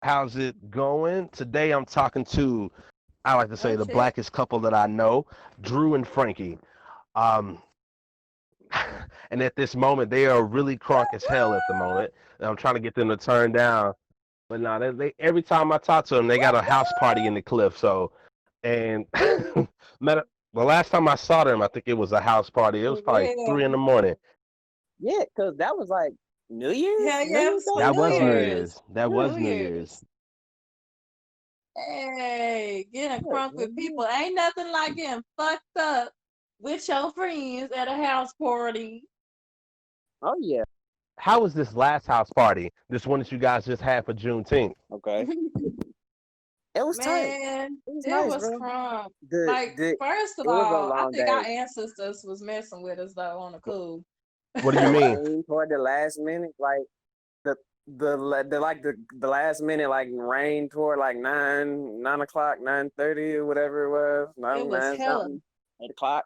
How's it going? Today I'm talking to, I like to say, Oh the shit. blackest couple that I know, Drew and Frankie. Um, and at this moment, they are really crunk as hell at the moment. And I'm trying to get them to turn down. But no, they every time I talk to them, they got a house party in the cliff. So, and the last time I saw them, I think it was a house party. It was For probably real. 3 in the morning. Yeah, because that was like New Year's, Hell New yeah, it Year's was for Day. That New was New Or Year's. Year's. That New was New Year's. Year's. Hey, getting what? crunk with people ain't nothing like getting fucked up with your friends at a house party. Oh yeah. How was this last house party? This one that you guys just had for Juneteenth? Okay. It was tight. Man, It was it nice, was bro. crunk. The Like, the first of it was a all, I long think our day. ancestors was messing with us though on the cool. What do The you mean? rain toward the last minute, like the the last minute like rain toward like 9 o'clock, 9:30 or whatever it was, It was nine hella. something, 8 o'clock.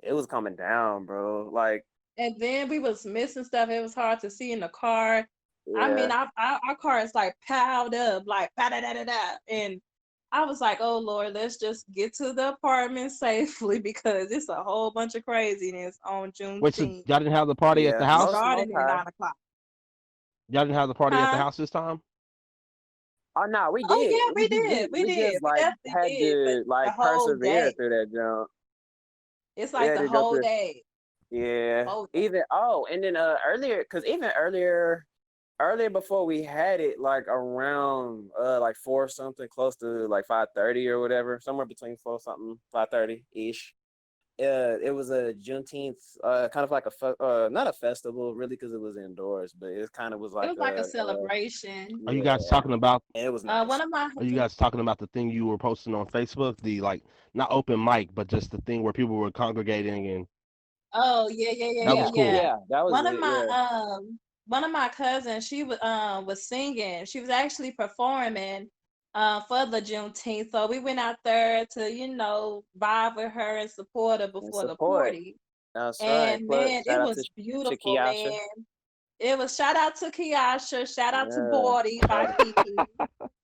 It was coming down, bro. Like And then we was missing stuff. It was hard to see in the car. I mean, yeah, our car is like piled up, like da da da da da. And I was like, oh Lord, let's just get to the apartment safely because it's a whole bunch of craziness on Wait, so Juneteenth, y'all didn't have the party at yeah. the house? Most starting at high. 9 o'clock. Y'all didn't have the party at the Huh? house this time? Oh no, we Oh did. yeah, we did. We We did. just We like definitely had did. But to the like whole persevere day. through that jump. It's We like had the to go whole through. day. Yeah. Whole day. Even and then earlier, because even earlier before we had it, like around like four something, close to like 5:30 or whatever, somewhere between four something, 5:30 ish. It was a Juneteenth, kind of like not a festival really, because it was indoors, but it kind of was It like was like a celebration. Are you guys yeah, talking about? it was One nice. of my Are you guys talking about the thing you were posting on Facebook? The like not open mic, but just the thing where people were congregating and Oh yeah, yeah, yeah, that yeah, was Yeah, cool. yeah. yeah, that was One of it. Yeah, one of my cousins, she was singing. She was actually performing for the Juneteenth. So we went out there to, vibe with her and support her and before the support. party. That's right. And Plus, man, shout it out was to beautiful, Kiasha. man. It was shout out to Kiasha, shout out to Yeah, Bordy by Kiki.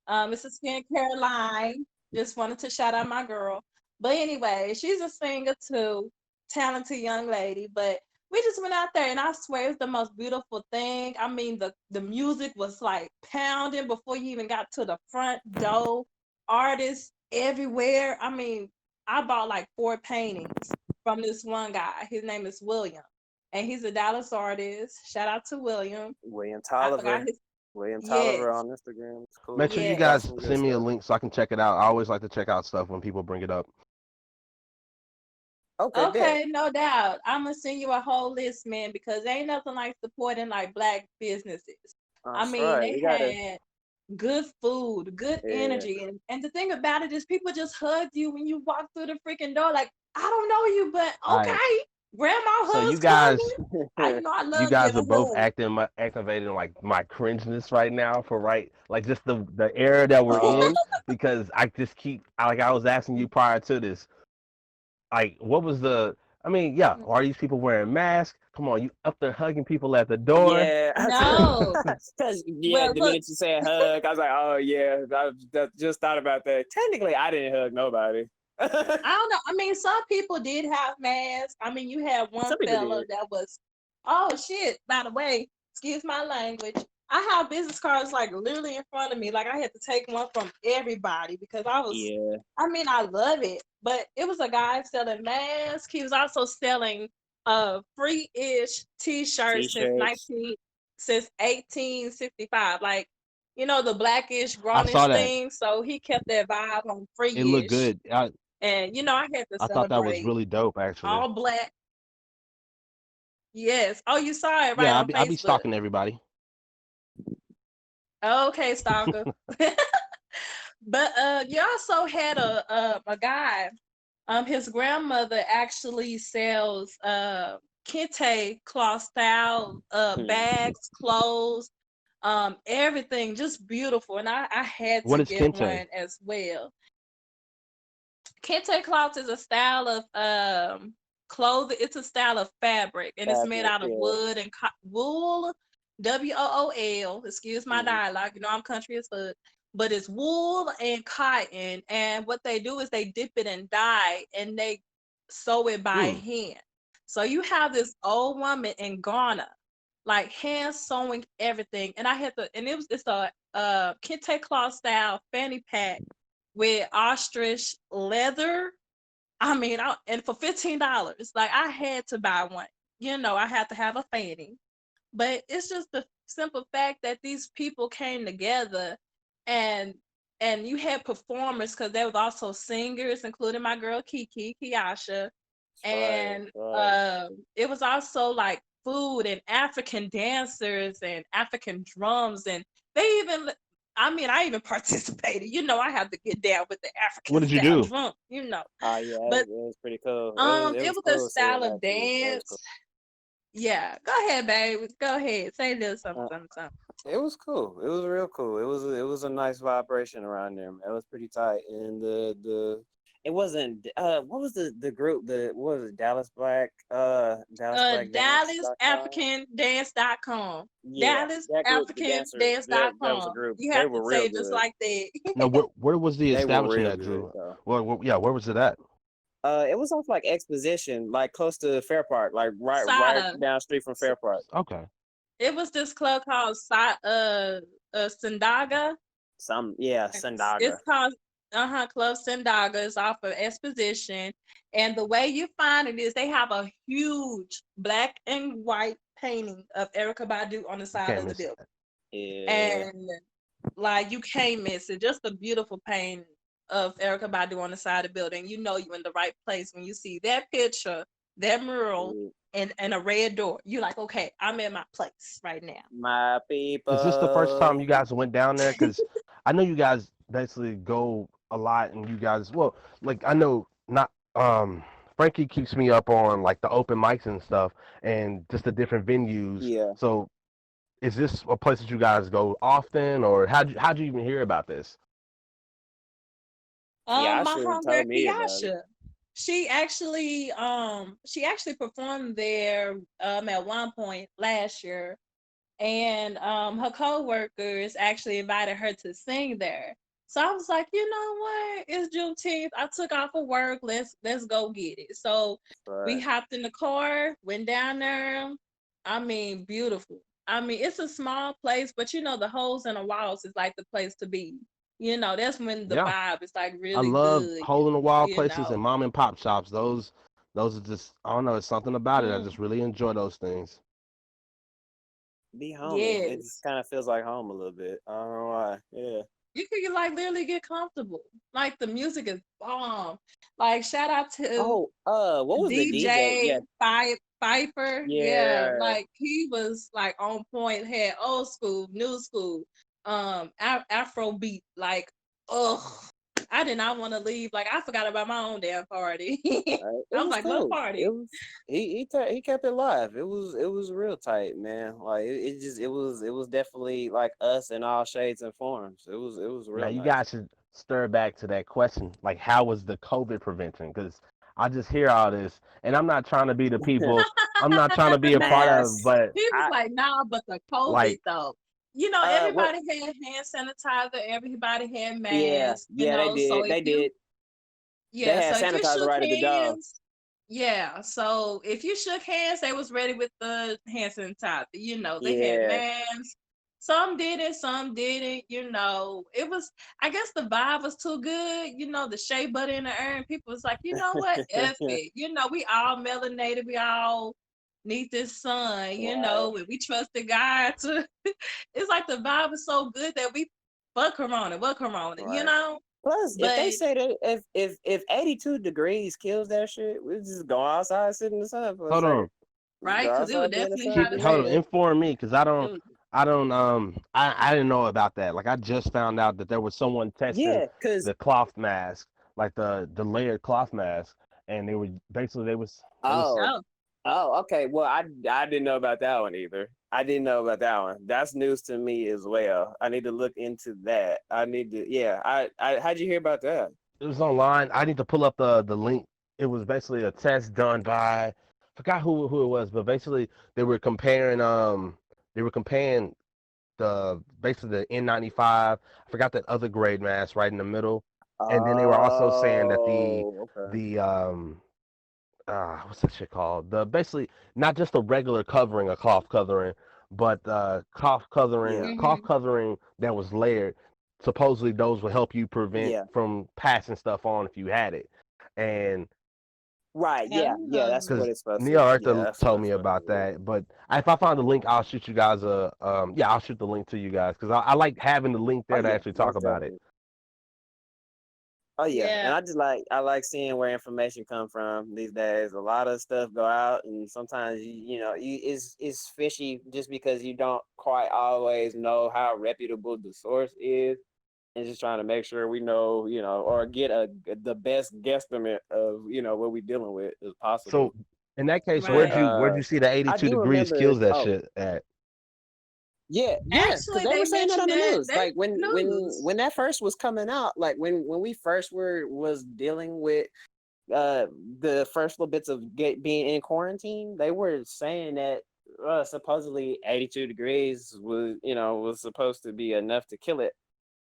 Mrs. Skin Caroline. Just wanted to shout out my girl. But anyway, she's a singer too, talented young lady. But we just went out there and I swear it's the most beautiful thing. I mean, the music was like pounding before you even got to the front door. Artists everywhere. I mean, I bought like 4 paintings from this one guy. His name is William. And he's a Dallas artist. Shout out to William. William I forgot Tolliver. his William Tolliver yes, on Instagram. It's Make cool. sure you Got yes. guys some good send me a stuff. link so I can check it out. I always like to check out stuff when people bring it up. Okay, bet. Okay, no doubt. I'm gonna send you a whole list, man, because ain't nothing like supporting like black businesses. I That's mean, right. they We gotta. had good food, good Yeah. energy, and the thing about it is people just hug you when you walk through the freaking door. Like, I don't know you, but All right. okay, grandma So hugs coming. I you love guys getting are a both hug. activating like my cringeness right now for right like just the era that we're Oh, in because I just keep like I was asking you prior to this like what was the I mean yeah are these people wearing masks? Come on, you up there hugging people at the door? yeah. No, Because yeah, well, the look, minute you said hug, I was like, oh yeah, just thought about that. Technically, I didn't hug nobody. I don't know. I mean, some people did have masks. I mean, you had one Some people fella did. that was, oh shit, by the way, excuse my language. I have business cards like literally in front of me. Like I had to take one from everybody because Yeah, I mean, I love it. But it was a guy selling masks. He was also selling free-ish t-shirts t-shirts. since 1865. Like, the blackish, I saw grownish that. thing. So he kept that vibe on It looked free-ish. good. And I had to I thought that was celebrate really dope actually. all black. Yes. Oh, you saw it right Yeah, on I be Facebook. stalking everybody. Okay, stalker. But you also had a guy. His grandmother actually sells kente cloth style Hmm. bags, clothes, everything, just beautiful. And I had What to is get kente? one as well. Kente cloth is a style of clothing. It's a style of fabric, and it's made Fabric. out of Yeah. wood and wool, WOOL. Excuse my Mhm. dialogue. You know I'm country as fuck. But it's wool and cotton, and what they do is they dip it in dye and they sew it by Mm. hand. So you have this old woman in Ghana, like hand sewing everything. And I had to, and it's a kente cloth style fanny pack with ostrich leather. I mean, and for $15, like I had to buy one. I had to have a fanny. But it's just the simple fact that these people came together, and you had performers because there was also singers, including my girl Kiki Kiasha, Right, and right. it was also like food and African dancers and African drums, and they even. I mean, I even participated. I have to get down with the What African did you style do? drum. Oh yeah, But it was pretty cool. It it was was a cool seeing style that of too. That was dance. cool. Yeah, go ahead, babe. Go ahead. Say a little something, Uh, something, something. it was cool. It was real cool. It was a nice vibration around there, man. It was pretty tight. And the it wasn't what was the group, the what was it, Dallas Black Dance.com. DallasAfricanDance.com. Yeah, that group, the dancers, that was a DallasAfricanDance.com. group. You They have to were real say it just good. like that. Now, where was the They were establishment real at, good. Drew? So Yeah, where was it at? it was off like Exposition, like close to Fair Park, like right Sada. down the street from Fair Park. Okay. It was this club called Sandaga. Sandaga. It's called Club Sendaga. It's off of Exposition. And the way you find it is they have a huge black and white painting of Erica Badu on the You side can't of the miss building. that. Yeah. And like you can't miss it. Just a beautiful painting of Erica Badu on the side of the building. You know you're in the right place when you see that picture, that mural, Mm, and a red door. You're like, okay, I'm in my place right now. my Is this the first time people. you guys went down there? Because I know you guys basically go a lot, and you guys, well, like I know not Frankie keeps me up on like the open mics and stuff, and just the different venues. Yeah. So, is this a place that you guys go often, or how'd you even hear about this? Yeah, I My should have homegirl told me about it. Kiyasha. She actually performed there at one point last year, and her coworkers actually invited her to sing there. So I was like, you know what? It's Juneteenth. I took off of work. Let's go get it. So we Right. hopped in the car, went down there. I mean, beautiful. I mean, it's a small place, but the holes in the walls is like the place to be. That's when the Yeah, vibe is like I really love good. hole in the wall You places know. and mom and pop shops. Those are just I don't know. It's something about it. I Mm, just really enjoy those things. Be homey. It just yes. kind of feels like home a little bit. I don't know why. Yeah. You can like literally get comfortable. Like the music is bomb. Like shout out to Oh, what was the DJ? DJ Yeah, Pfeiffer. Yeah, yeah. like he was like on point, had old school, new school, Afro beat. Like, ugh. I did not want to leave. Like I forgot about my own damn party. It I was was like, what cool. It party? was he kept it live. It was real tight, man. Like it was definitely like us in all shades and forms. It was Now real you nice. guys should stir back to that question, like how was the COVID prevention? Because I just hear all this, and I'm not trying to be the people. I'm not trying to be a part of, Mask. but He was I like, nah, but the COVID like, though. what Everybody had hand sanitizer, everybody had yeah, masks, yeah, they so did. if They you did. They yeah, had so if you sanitizer shook right at the door. hands, yeah, so if you shook hands, they was ready with the hand sanitizer. They had Yeah. masks. Some did it, some didn't. It was. I guess the vibe was too good. The shea butter in the air, and people was like, you know what, F it. We all melanated. We all need this sun. Right. And we trusted God to. It's like the vibe is so good that we fuck Corona, what Corona. Right. Plus, if they But say that if 82 degrees kills that shit, we just go outside, sit in the sun for a hold on, second. Just go right, because it was outside, be in the definitely sun hot keep for a as hold on, second. hell. inform me because It was, I didn't know about that. Like I just found out that there was someone testing Yeah, cause the cloth mask, like the layered cloth mask, and they was oh oh, okay. Well, I didn't know about that one either. I didn't know about that one. That's news to me as well. I need to look into that. I need to. Yeah. I how'd you hear about that? it was online. I need to pull up the link. It was basically a test done by forgot who it was, but basically they were comparing they were comparing basically the N95. I forgot that other grade mask right in the middle, and then they were also saying that Oh, okay. the what's that shit called? The basically not just a regular covering, a cloth covering, but Yeah, cloth Mm-hmm. covering that was layered. Supposedly those will help you prevent yeah. from passing stuff on if you had it, and Right. Yeah, yeah. That's what because it's supposed Neil to. Arthur Yeah, that's what told it's me supposed to about do. that. But if I find the link, I'll shoot you guys I'll shoot the link to you guys because I like having the link Oh there to yeah, actually talk most about it. definitely. Oh yeah, and Yeah. I like seeing where information come from these days. A lot of stuff go out, and sometimes it's fishy just because you don't quite always know how reputable the source is, and just trying to make sure we know, or get the best guesstimate of what we're dealing with as So possible. in that case, But Right. where'd you see the I 82 do degrees remember. kills that Oh shit at? yeah, yeah, because Actually, they they were saying that on mentioned the that news. that Like news. when that first was coming out, like when we first was dealing with uh the first little bits of being in quarantine, they were saying that supposedly 82 degrees was supposed to be enough to kill it,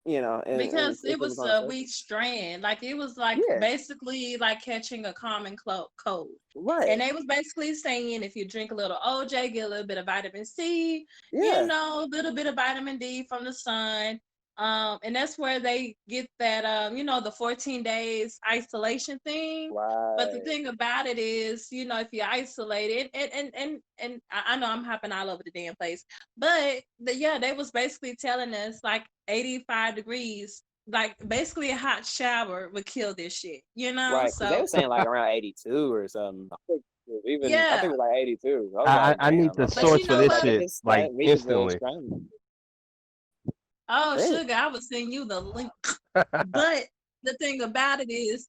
and Because if it it was was on the a surface. weak strand. Like it was like Yeah, basically like catching a common cold. right. And they was basically saying if you drink a little OJ, get a little bit of vitamin C, Yeah, a little bit of vitamin D from the sun. And that's where they get that the 14 days isolation thing. But the right. thing about it is, if you isolate it, and I know I'm hopping all over the damn place, but yeah, they was basically telling us like 85 degrees, like basically a hot shower would kill this shit, Right, because they So were saying like around 82 or something. I think yeah, it was like 82. I was like, I need damn. the but Okay, source you for know so this like what? if shit it's like that reachable instantly. extreme, Oh, really? sugar, I was sending you the link. But the thing about it is,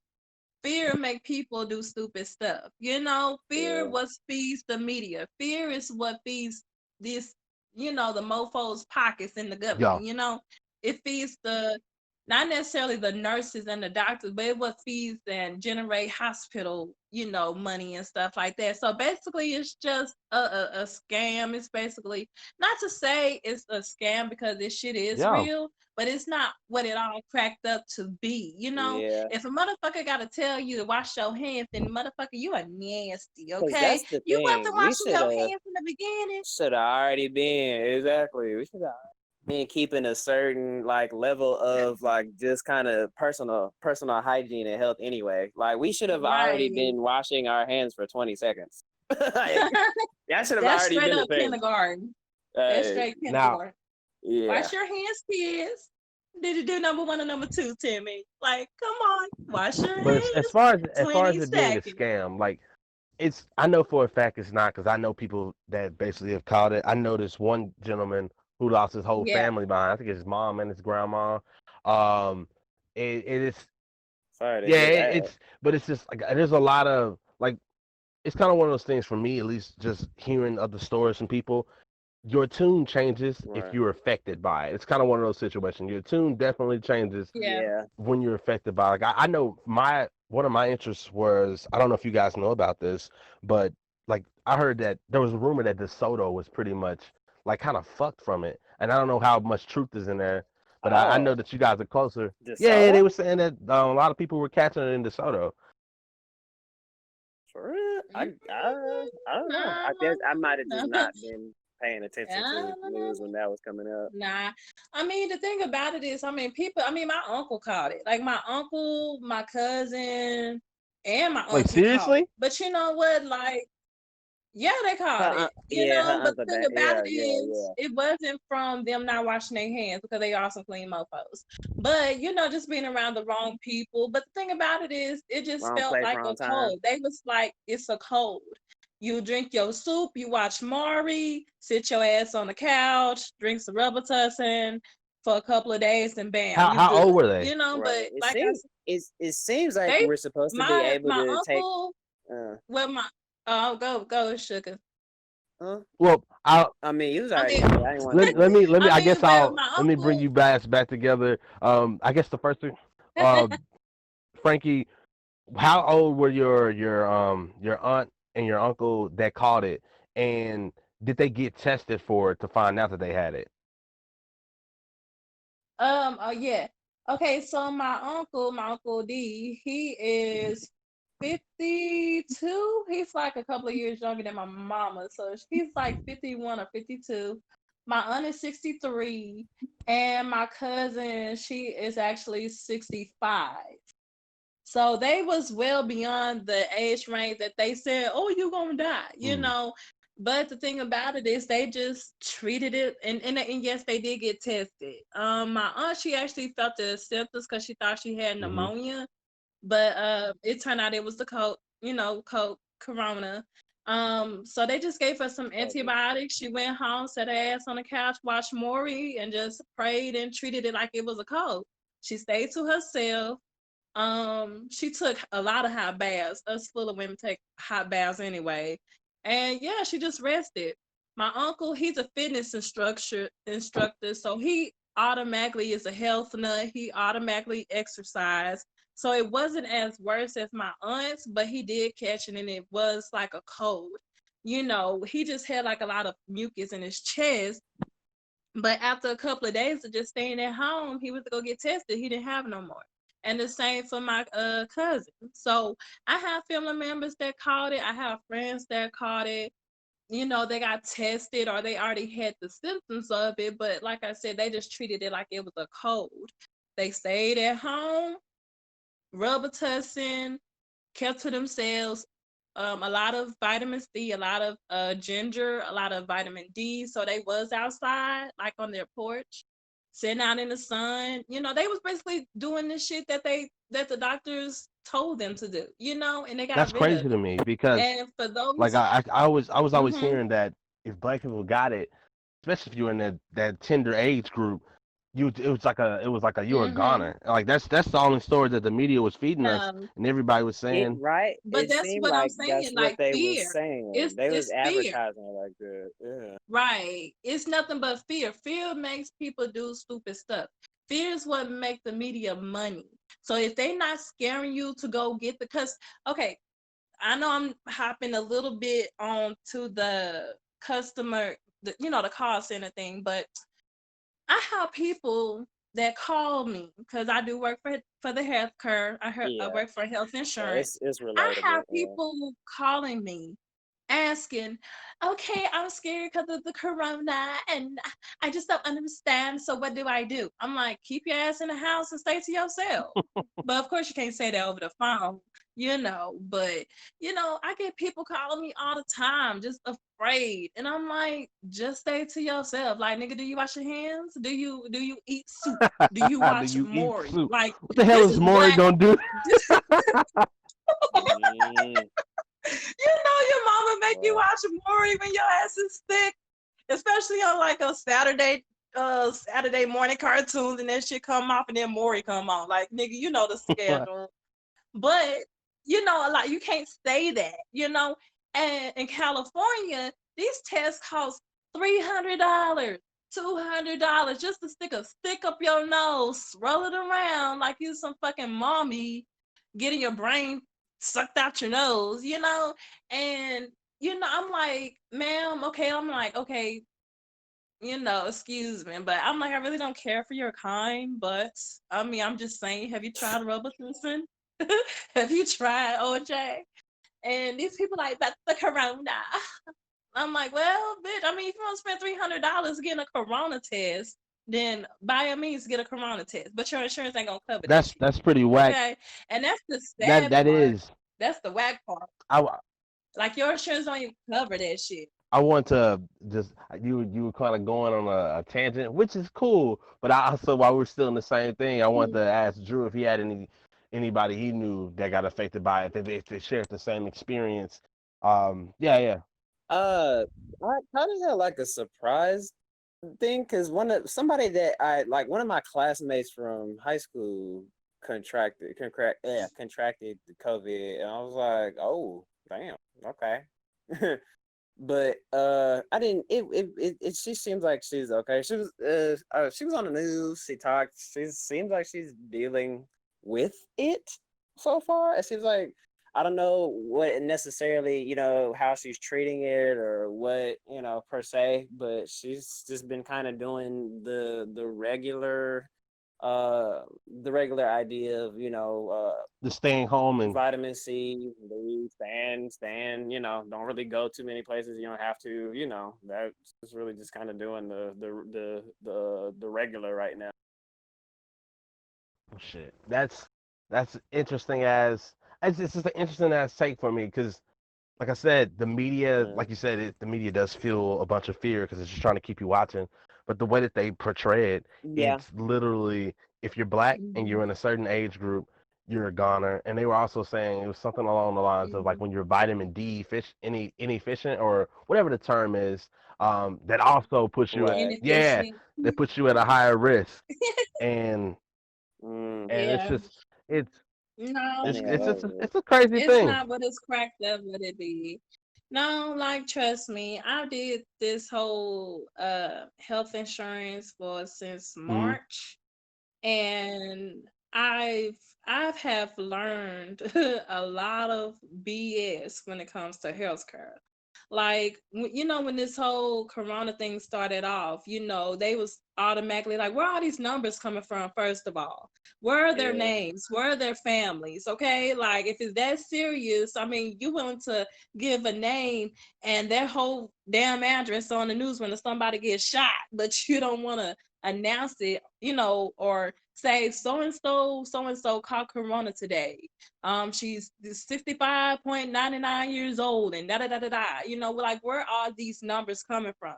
fear make people do stupid stuff. Fear Yeah, what feeds the media. Fear is what feeds this, the mofo's pockets in the government. Yo, It feeds the not necessarily the nurses and the doctors, but it what feeds and generate hospital, money and stuff like that. So basically, it's just a scam. It's basically not to say it's a scam because this shit is yo. real, but it's not what it all cracked up to be. yeah. If a motherfucker gotta tell you to wash your hands, then motherfucker, you are nasty, Because okay? that's the You wasn't thing. We washing your hands in the beginning. should have already been exactly. We should have been keeping a certain like level of like just kind of personal hygiene and health anyway. Like we should have already Right. been washing our hands for 20 seconds. Like, that should have That's already straight been a up thing. kindergarten. That's Uh, straight Now, kindergarten. yeah. Wash your hands, kids. Did you do number one or number two, Timmy? Like, come on, wash your but hands. as far as 20 it being a seconds. scam, like I know for a fact it's not because I know people that basically have caught it. I know this one gentleman who lost his whole Yeah, family behind. I think his mom and his grandma. Um, it is Sorry to yeah, hear that. it's but it's just like there's a lot of like it's kind of one of those things for me, at least, just hearing other stories from people. Your tune changes if Right. you're affected by it. It's kind of one of those situations. Your tune definitely changes yeah, Yeah. when you're affected by like I know my one of my interests was I don't know if you guys know about this, but like I heard that there was a rumor that DeSoto was pretty much like kind of fucked from it, and I don't know how much truth is in there, but I know Oh, that you guys are closer. Yeah, DeSoto? they were saying that a lot of people were catching it in DeSoto. For real? I don't know. I guess I might have just mm-hmm. not been paying attention to the news when that was coming up. Nah, I mean the thing about it is, I mean people. I mean my uncle caught it. Like my uncle, my cousin, and my Like auntie caught it. seriously? But you know what? Like yeah, they caught it. Yeah, her But uncle. the thing about Yeah, it yeah, is, yeah. it wasn't from them not washing their hands because they are some clean mofos. But just being around the wrong people. But the thing about it is, it just Wrong felt place, like a wrong time. cold. They was like, it's a cold. You drink your soup, you watch Maury, sit your ass on the couch, drink some rubber tussin for a couple of days, and bam, you How old good. were they? Right. But It like I seems said, it seems like they we're supposed to be my able my to take. uncle, Uh, well my oh go sugar. huh? Well, I'll I mean, you was I already mean, said. I didn't want to let interrupt. me let me. I I mean, guess well, I'll my let me bring uncle. you guys back together. I guess the first thing, uh, Frankie, how old were your aunt and your uncle that caught it, and did they get tested for it to find out that they had it? Oh yeah. Okay, so my uncle D, he is 52. He's like a couple of years younger than my mama. So he's like 51 or 52. My aunt is 63. And my cousin, she is actually 65. So they was well beyond the age range that they said, "Oh, you gonna die," you know. But the thing about it is, they just treated it, and yes, they did get tested. My aunt, she actually felt the symptoms because she thought she had Mm-hmm. pneumonia, but it turned out it was the corona. So they just gave her some COVID. antibiotics. She went home, sat her ass on the couch, watched Maury, and just prayed and treated it like it was a cold. She stayed to herself. She took a lot of hot baths. Us full of women take hot baths anyway. And yeah, she just rested. My uncle, he's a fitness instructor, so he automatically is a health nut. He automatically exercise. So it wasn't as worse as my aunt's, but he did catch it and it was like a cold. You know, he just had like a lot of mucus in his chest. But after a couple of days of just staying at home, he went to go get tested. He didn't have no more. And the same for my cousin. So I have family members that caught it. I have friends that caught it. You know, they got tested or they already had the symptoms of it. But like I said, they just treated it like it was a cold. They stayed at home, Robitussin, kept to themselves. A lot of vitamin C, a lot of ginger, a lot of vitamin D. So they was outside, like on their porch, sitting out in the sun. You know, they was basically doing the shit that the doctors told them to do. You know, and they That's got rid crazy of to it. me because And for like those, I was always mm-hmm, hearing that if black people got it, especially if you're in that tender age group, it was like a you were a mm-hmm, goner. Like that's the only story that the media was feeding us, um, and everybody was It saying, right. but It that's seemed what I'm like that's saying. what Like they was fear. saying. It's They was it's fear. advertising it like that. Yeah. Right. It's nothing but fear. Fear makes people do stupid stuff. Fear is what makes the media money. So if they not scaring you to go get the cause okay, I know I'm hopping a little bit on to the customer, the call center thing, but I have people that call me because I do work for the healthcare. I Yeah. work for health So insurance. it's I have relatable. Yeah. people calling me asking, okay, I'm scared because of the corona and I just don't understand. So what do I do? I'm like, keep your ass in the house and stay to yourself. But of course you can't say that over the phone, but I get people calling me all the time, just afraid. And I'm like, just stay to yourself. Like, nigga, do you wash your hands? Do you eat soup? Do you "Do watch you eat Maury? soup? Like, What the hell this is is Maury black. gonna do?" Mm, Your mama make you boy. watch Maury when your ass is sick, especially on like a Saturday morning cartoons and that shit come off and then Maury come on. Like, nigga, you know the schedule. But a lot you can't say that. And in California, these tests cost $300, $200 just to stick a stick up your nose, roll it around like you some fucking mommy getting your brain sucked out your nose. And I'm like, ma'am, okay, I'm like, okay, excuse me, but I'm like, I really don't care for your kind, but I mean, I'm just saying, have you tried Robitussin? Have you tried OJ? And these people like, that's the corona. I'm like, well, bitch, I mean, if you want to spend $300 getting a corona test, then by all means get a corona test. But your insurance ain't gonna cover that shit. That's pretty whack. Okay. And that's the That sad that part. is. That's the whack part. I Like your insurance don't even cover that shit. I want to just you were kind of going on a tangent, which is cool. But I also, while we're still in the same thing, I want to ask Drew if he had anybody he knew that got affected by it, if they shared the same experience. Yeah, yeah. I kind of had like a surprise thing because somebody that I like, one of my classmates from high school contracted the COVID, and I was like, oh damn, okay. But I didn't. She seems like she's okay. She was on the news. She talked. She seems like she's dealing with it so far. It seems like I don't know what necessarily, how she's treating it or what, per se, but she's just been kind of doing the regular idea of, The staying home and vitamin C, leave, stand, don't really go too many places. You don't have to, that's really just kind of doing the regular right now. shit. That's interesting as it's just an interesting as take for me because, like I said, the media, Mm. like you said, the media does fuel a bunch of fear because it's just trying to keep you watching. But the way that they portray it, Yeah. it's literally if you're black and Mhm, you're in a certain age group, you're a goner. And they were also saying it was something along the lines of like mhm. when you're vitamin D inefficient or whatever the term is, that also puts you at, Right. yeah, Inefficient. that puts you at a higher risk. And Mm. and it's Yeah. just it's Funny No, how it's that just works. it's a crazy it's thing. not what it's cracked up what it be. No, like trust me, I did this whole health insurance for since Hmm. March, and I've I've have learned a lot of BS when it comes to healthcare. Like when this whole corona thing started off, they was automatically like, where are these numbers coming from? First of all, where are their Yeah. names? Where are their families? Okay, like if it's that serious, I mean, you willing to give a name and their whole damn address on the news when somebody gets shot, but you don't want to announce it, or say so and so caught corona today. She's 65.99 years old and da da da da da. Like where are these numbers coming from?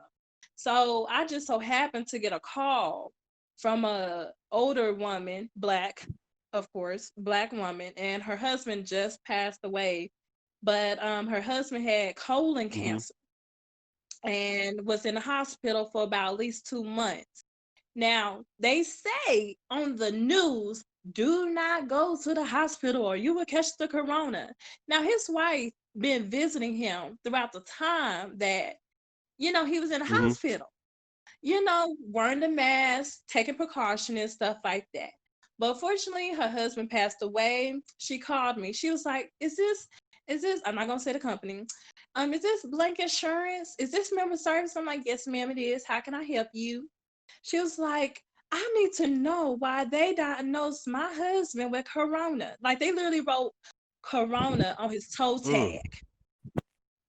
So I just so happened to get a call from a older woman, black, of course, black woman, and her husband just passed away. But her husband had colon Hmm. cancer and was in the hospital for about at least 2 months. Now, they say on the news, do not go to the hospital or you will catch the corona. Now, his wife been visiting him throughout the time that, he was in the Hmm. hospital, wearing the mask, taking precaution and stuff like that. But fortunately, her husband passed away. She called me. She was like, is this, I'm not gonna say the company. Is this blank insurance? Is this member service? I'm like, yes, ma'am, it is. How can I help you? She was like, I need to know why they diagnosed my husband with corona. Like they literally wrote corona on his toe Mm. tag.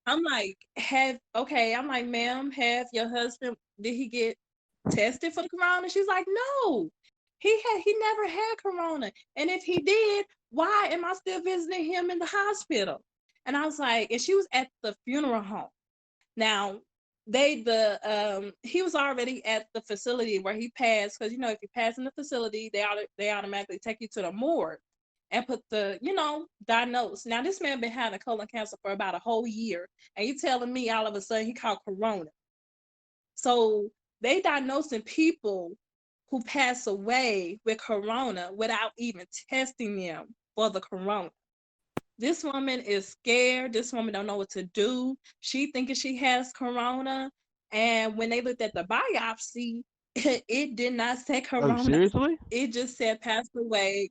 I'm like, I'm like, ma'am, have your husband, did he get tested for the corona? She's like, no, he never had corona. And if he did, why am I still visiting him in the hospital? And I was like, and she was at the funeral home. Now, he was already at the facility where he passed, because if you pass in the facility, they automatically take you to the morgue and put the diagnose. Now this man been having colon cancer for about a whole year, and you telling me all of a sudden he caught corona. So they diagnosing people who pass away with corona without even testing them for the corona. This woman is scared. This woman don't know what to do. She thinking she has corona. And when they looked at the biopsy, it did not say Oh, corona. seriously? It just said passed away.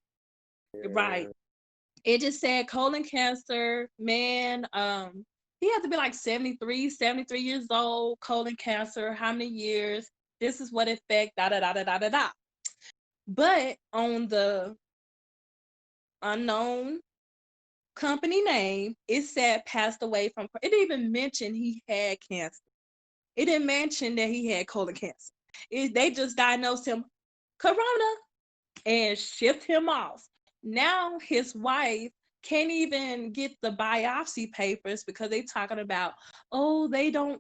Right. Yeah. It just said colon cancer, man. He had to be like 73 years old, colon cancer, how many years? This is what it affect, da da da da da da da. But on the unknown company name, it said passed away from. It didn't even mention he had cancer. It didn't mention that he had colon cancer. They just diagnosed him corona and shipped him off. Now his wife can't even get the biopsy papers because they talking about, oh, they don't,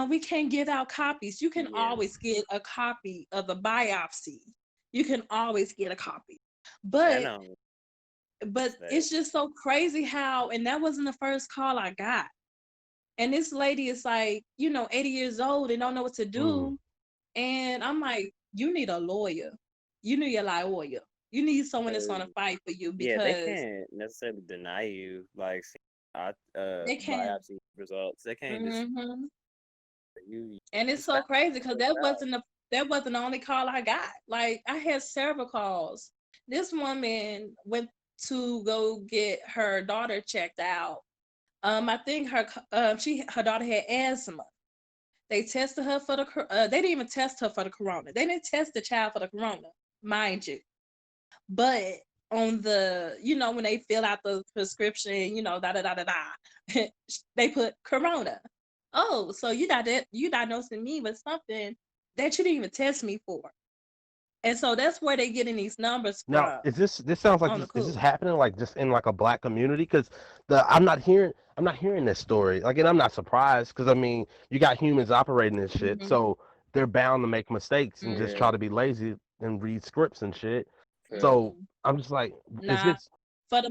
we can't give out copies. You can Yeah. always get a copy of the biopsy. You can always get a copy. I But know. but That. it's just so crazy how, and that wasn't the first call I got. And this lady is like, 80 years old and don't know what to Mm. do. And I'm like, you need a lawyer. You need a lawyer. You need someone that's gonna fight for you Yeah, they because can't necessarily deny you like they can. biopsy results. They can't just Hmm. you And it's just got so crazy because to figure it out. that wasn't the only call I got. Like I had several calls. This woman went. to go get her daughter checked out. I think her daughter had asthma. They tested her for they didn't even test her for the corona. They didn't test the child for the corona, mind you. But on the, when they fill out the prescription, da da da da da, they put corona. Oh, so you diagnosing me with something that you didn't even test me for. And so that's where they getting these numbers Now, from is this sounds like on the is this cool. happening like just in like a black community? Because I'm not hearing this story. Like, and I'm not surprised because I mean, you got humans operating this shit, Mm-hmm. so they're bound to make mistakes and just Yeah. try to be lazy and read scripts and shit. Yeah. So I'm just like, is Nah, this? for the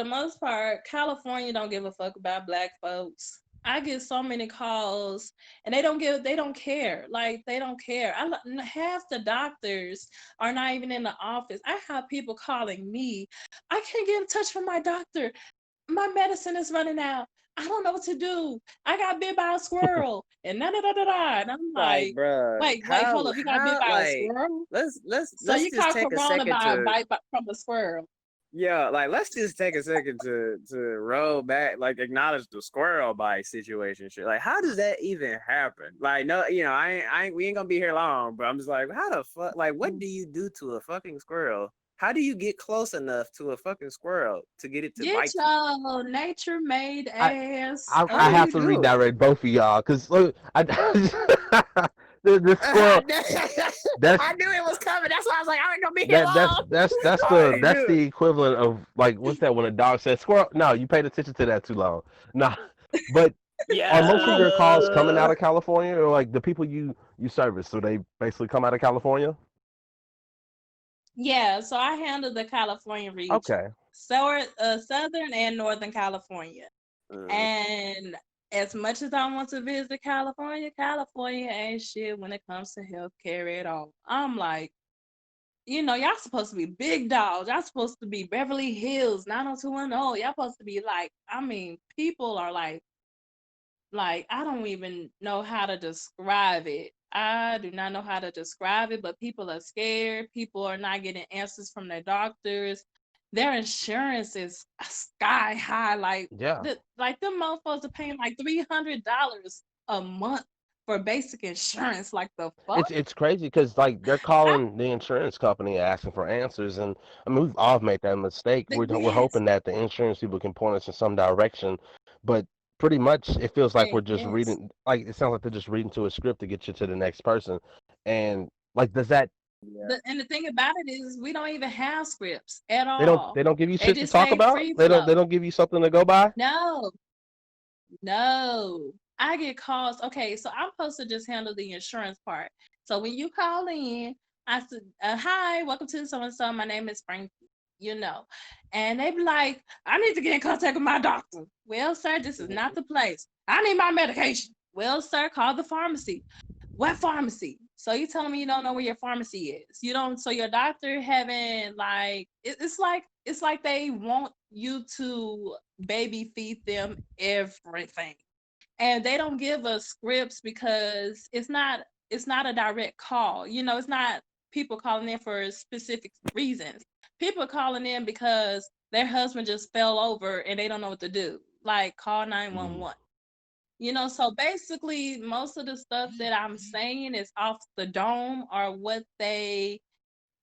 most part, California don't give a fuck about black folks. I get so many calls and they don't care. Like they don't care. Half the doctors are not even in the office. I have people calling me. I can't get in touch with my doctor. My medicine is running out. I don't know what to do. I got bit by a squirrel and da da da da da. And I'm Like, like, bruh, wait, hold how up. You got bit by a like squirrel? So let's you just caught take a corona second by a to bite from a squirrel. yeah, like let's just take a second to roll back, like acknowledge the squirrel bite situation shit. Like, how does that even happen? Like, no, we ain't gonna be here long, but I'm just like, how the fuck? Like, what do you do to a fucking squirrel? How do you get close enough to a fucking squirrel to get it to Get bite you? your nature made I ass How I do up. have you to do it? redirect both of y'all because look, the I squirrel. That's knew it was coming. That's why I was like, I ain't gonna be here long. I already that's knew the it. equivalent of like what's that when a dog says squirrel? No, you paid attention to that too long. Nah, but are most of Like, your calls coming out Yeah. of California or like the people you service? So they basically come out of California? yeah, so I handle the California region. Okay. So Southern and Northern California. Uh, And as much as I want to visit California, California ain't shit when it comes to healthcare at all. I'm like, y'all supposed to be big dogs. Y'all supposed to be Beverly Hills 90210. Y'all supposed to be like, I mean, people are like I don't even know how to describe it. I do not know how to describe it, but people are scared. People are not getting answers from their doctors. Their insurance is sky high. Yeah. Like them motherfuckers are paying like $300 a month for basic insurance. Like the fuck? It's crazy because like they're I, calling the insurance company asking for answers, and I mean we've all made that mistake. We're yes, hoping that the insurance people can point us in some direction, but pretty much it feels like we're just yes. reading. Like it sounds like they're just reading to a script to get you to the next person, and like does that yeah. And the thing about it is, we don't even have scripts at they all. don't give you They shit to just talk say about? free flow. They don't give you something to go by? No, no. I get calls. Okay, so I'm supposed to just handle the insurance part. So when you call in, I said, "Hi, welcome to so and so. My name is Frankie." And they be like, "I need to get in contact with my doctor." Well, sir, this is not the place. I need my medication. Well, sir, call the pharmacy. What pharmacy? So you telling me you don't know where your pharmacy is? You don't. So your doctor haven't it's like they want you to baby feed them everything, and they don't give us scripts because it's not a direct call. It's not people calling in for specific reasons. People are calling in because their husband just fell over and they don't know what to do. Like call Mm. 911. So basically, most of the stuff that I'm saying is off the dome or what they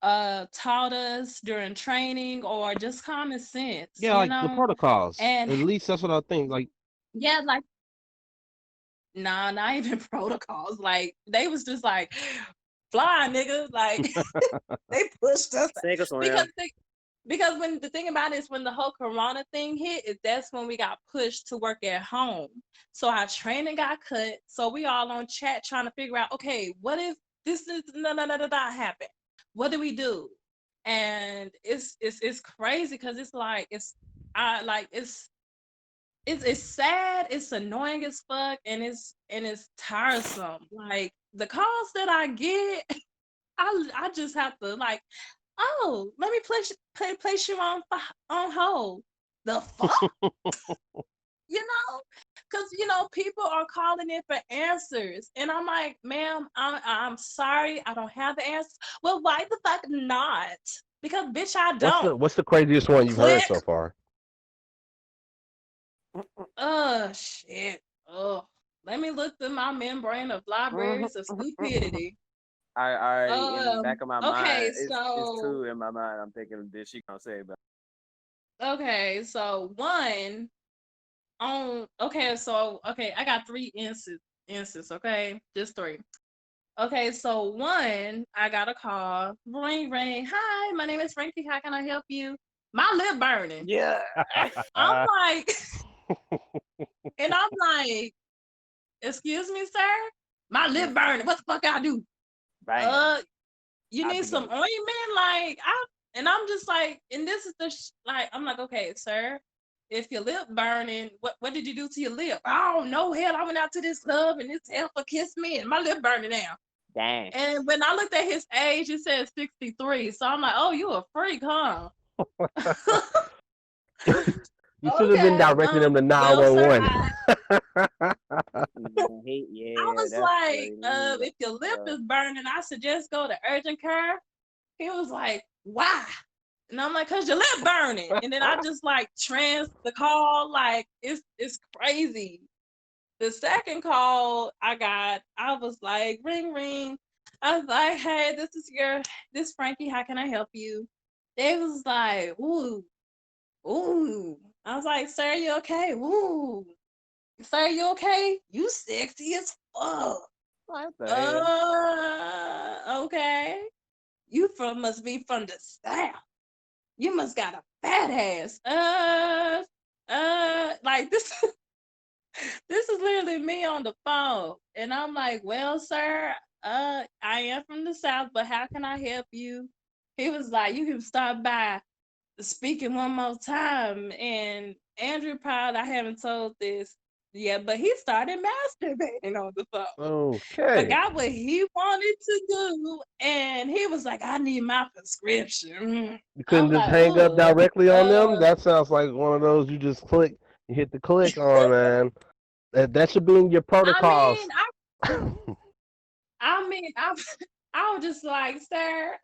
taught us during training or just common sense, Yeah, like the protocols. And At least that's what I think. Like yeah, like nah, not even protocols. Like they was just like fly, nigga. Like they pushed us Sink or swim. because because when the thing about it is when the whole corona thing hit, that's when we got pushed to work at home. So our training got cut. So we all on chat trying to figure out, okay, what if this is no happen? What do we do? And it's crazy because it's like I like it's sad, it's annoying as fuck, and it's tiresome. Like the calls that I get, I just have to like, oh, let me place you on hold. The fuck, you know? Because people are calling in for answers, and I'm like, ma'am, I'm sorry, I don't have the answers. Well, why the fuck not? Because bitch, I don't. What's the craziest one you've heard Click. so far? Shit. Oh, let me look through my membrane of libraries of stupidity. I in the back of my Okay, mind, it's so two in my mind. I'm thinking this she gonna say, but okay, so one on okay, I got three instances, okay? Just three. Okay, so one, I got a call. Ring ring. Hi, my name is Frankie. How can I help you? My lip burning. yeah, I'm like, and I'm like, excuse me, sir? My lip burning. What the fuck I do? bam, You out need the some gate. ointment? And I'm just like, and this is like, I'm like, okay, sir, if your lip burning, what did you do to your lip? Oh no, hell, I went out to this club and this helper kissed me and my lip burning now. Damn. And when I looked at his age, it said 63. So I'm like, oh, you a freak, huh? You should have been Okay. directing them to Well, sir, 911. I was That's like, funny. if your lip is burning, I suggest go to urgent care. He was like, why? And I'm like, cause your lip burning. And then I just like the call, like it's crazy. The second call I got, I was like, ring ring. I was like, hey, this Frankie, how can I help you? They was like, ooh, ooh. I was like, sir, you okay? Ooh. Sir, you okay? You sexy as fuck. What the hell? Okay. You must be from the South. You must got a fat ass. Like this this is literally me on the phone. And I'm like, well, sir, I am from the South, but how can I help you? He was like, you can stop by speaking one more time. And Andrew Proud, I haven't told this yet, but he started masturbating on the phone. Okay. Forgot what he wanted to do, and he was like, I need my prescription. You couldn't I'm just like, hang up oh, directly on them? That sounds like one of those you just click, you hit the click on, man. That should be in your I mean, protocols. I mean, I was just like, sir,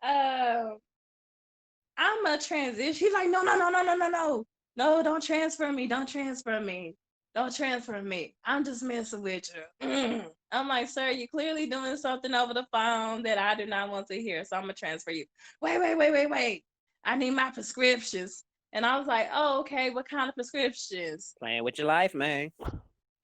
I'm a transition. He's like, no, no, no, no, no, no, no. No, don't transfer me. Don't transfer me. Don't transfer me. I'm just messing with you. I'm like, sir, you're clearly doing something over the phone that I do not want to hear. So I'm gonna transfer you. Wait. I need my prescriptions. And I was like, oh, okay, what kind of prescriptions? Playing with your life, man.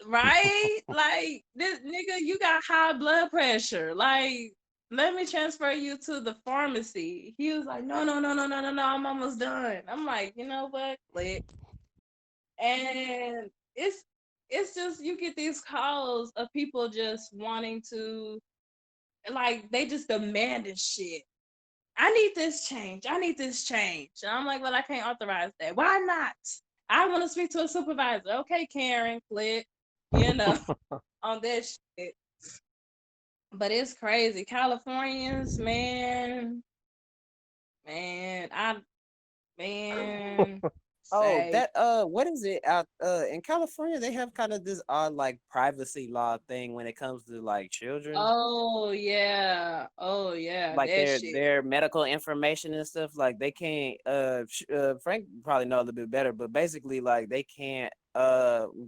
Right? Like this nigga, you got high blood pressure. Like, let me transfer you to the pharmacy. He was like, no, I'm almost done. I'm like, you know what? Click. And it's just you get these calls of people just wanting to like they just demanding shit. I need this change. I need this change. And I'm like, well, I can't authorize that. Why not? I want to speak to a supervisor. Okay, Karen, click, you know, on this shit. But it's crazy. Californians, man, man, man, Oh, say, that what is it out in California? They have kind of this odd like privacy law thing when it comes to like children, oh yeah, like that shit. their medical information and stuff. Like they can't. Frank probably know a little bit better, but basically, like they can't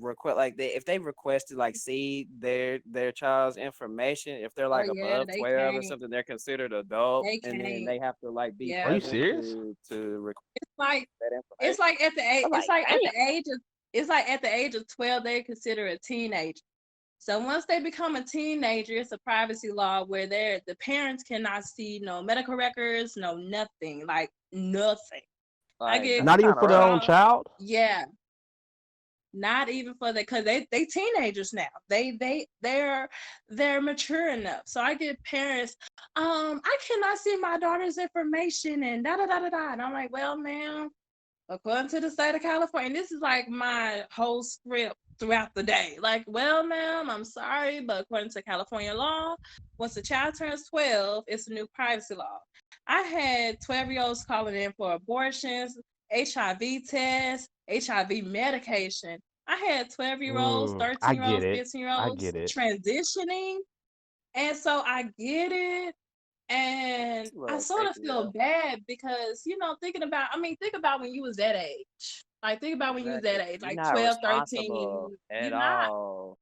request like if they request to like see their child's information if they're Oh like yeah, above they 12 or can't. something, they're considered adult, They and then can't. they have to like be Are Yeah. you present serious? to request It's like that information. it's like at the age I'm it's like, like at damn. the age of it's like at the age of 12 they're considered a teenager. So once they become a teenager, it's a privacy law where the parents cannot see no medical records, no nothing, like nothing. I Like get that's Not even kind of for their rough. own called, child? yeah, not even for that because they teenagers now. They're mature enough. So I get parents, I cannot see my daughter's information and da da da da da. And I'm like, well, ma'am, according to the state of California, and this is like my whole script throughout the day. Like, well, ma'am, I'm sorry, but according to California law, once a child turns 12, it's a new privacy law. I had 12-year-olds calling in for abortions, HIV tests, HIV medication. I had 12-year-olds, I get 13-year-olds, it. I 15-year-olds get it. transitioning. And so I get it, And It's a I little sort of creepy feel though. bad because, think about when you was that age. Like, think about when you was Exactly. that age, You're like not 12, responsible 13. at You're not. all.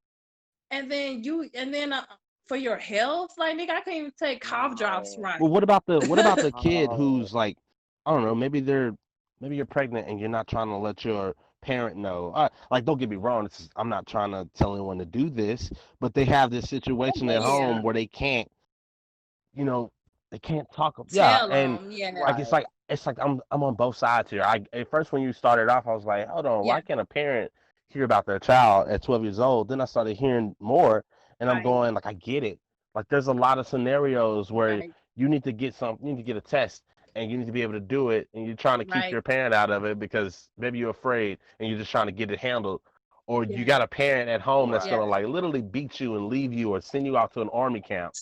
And then for your health, like, nigga, I can't even take cough drops No. Well, right. what about the kid No. who's like, I don't know, maybe you're pregnant and you're not trying to let your parent know. Like, don't get me wrong, I'm not trying to tell anyone to do this, but they have this situation at Yeah. home where you know, they can't talk. Yeah, Tell and them. Yeah. like Right. it's like I'm on both sides here. I At first when you started off, I was like, hold on, Yeah. why can't a parent hear about their child at 12 years old? Then I started hearing more, and I'm Right. going like, I get it. Like there's a lot of scenarios where Right. you need to get a test, and you need to be able to do it, and you're trying to keep Right. your parent out of it because maybe you're afraid, and you're just trying to get it handled. Or you Yeah. got a parent at home that's Right. Yeah. gonna like literally beat you and leave you or send you out to an army camp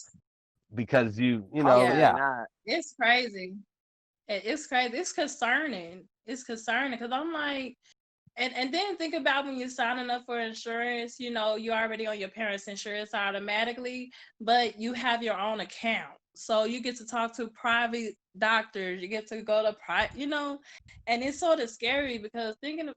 because Yeah. Hopefully yeah. not. It's crazy. It's crazy. It's concerning. It's concerning because I'm like, and then think about when you're signing up for insurance, you're already on your parents' insurance automatically, but you have your own account. So you get to talk to private doctors, you get to go to and it's sort of scary because when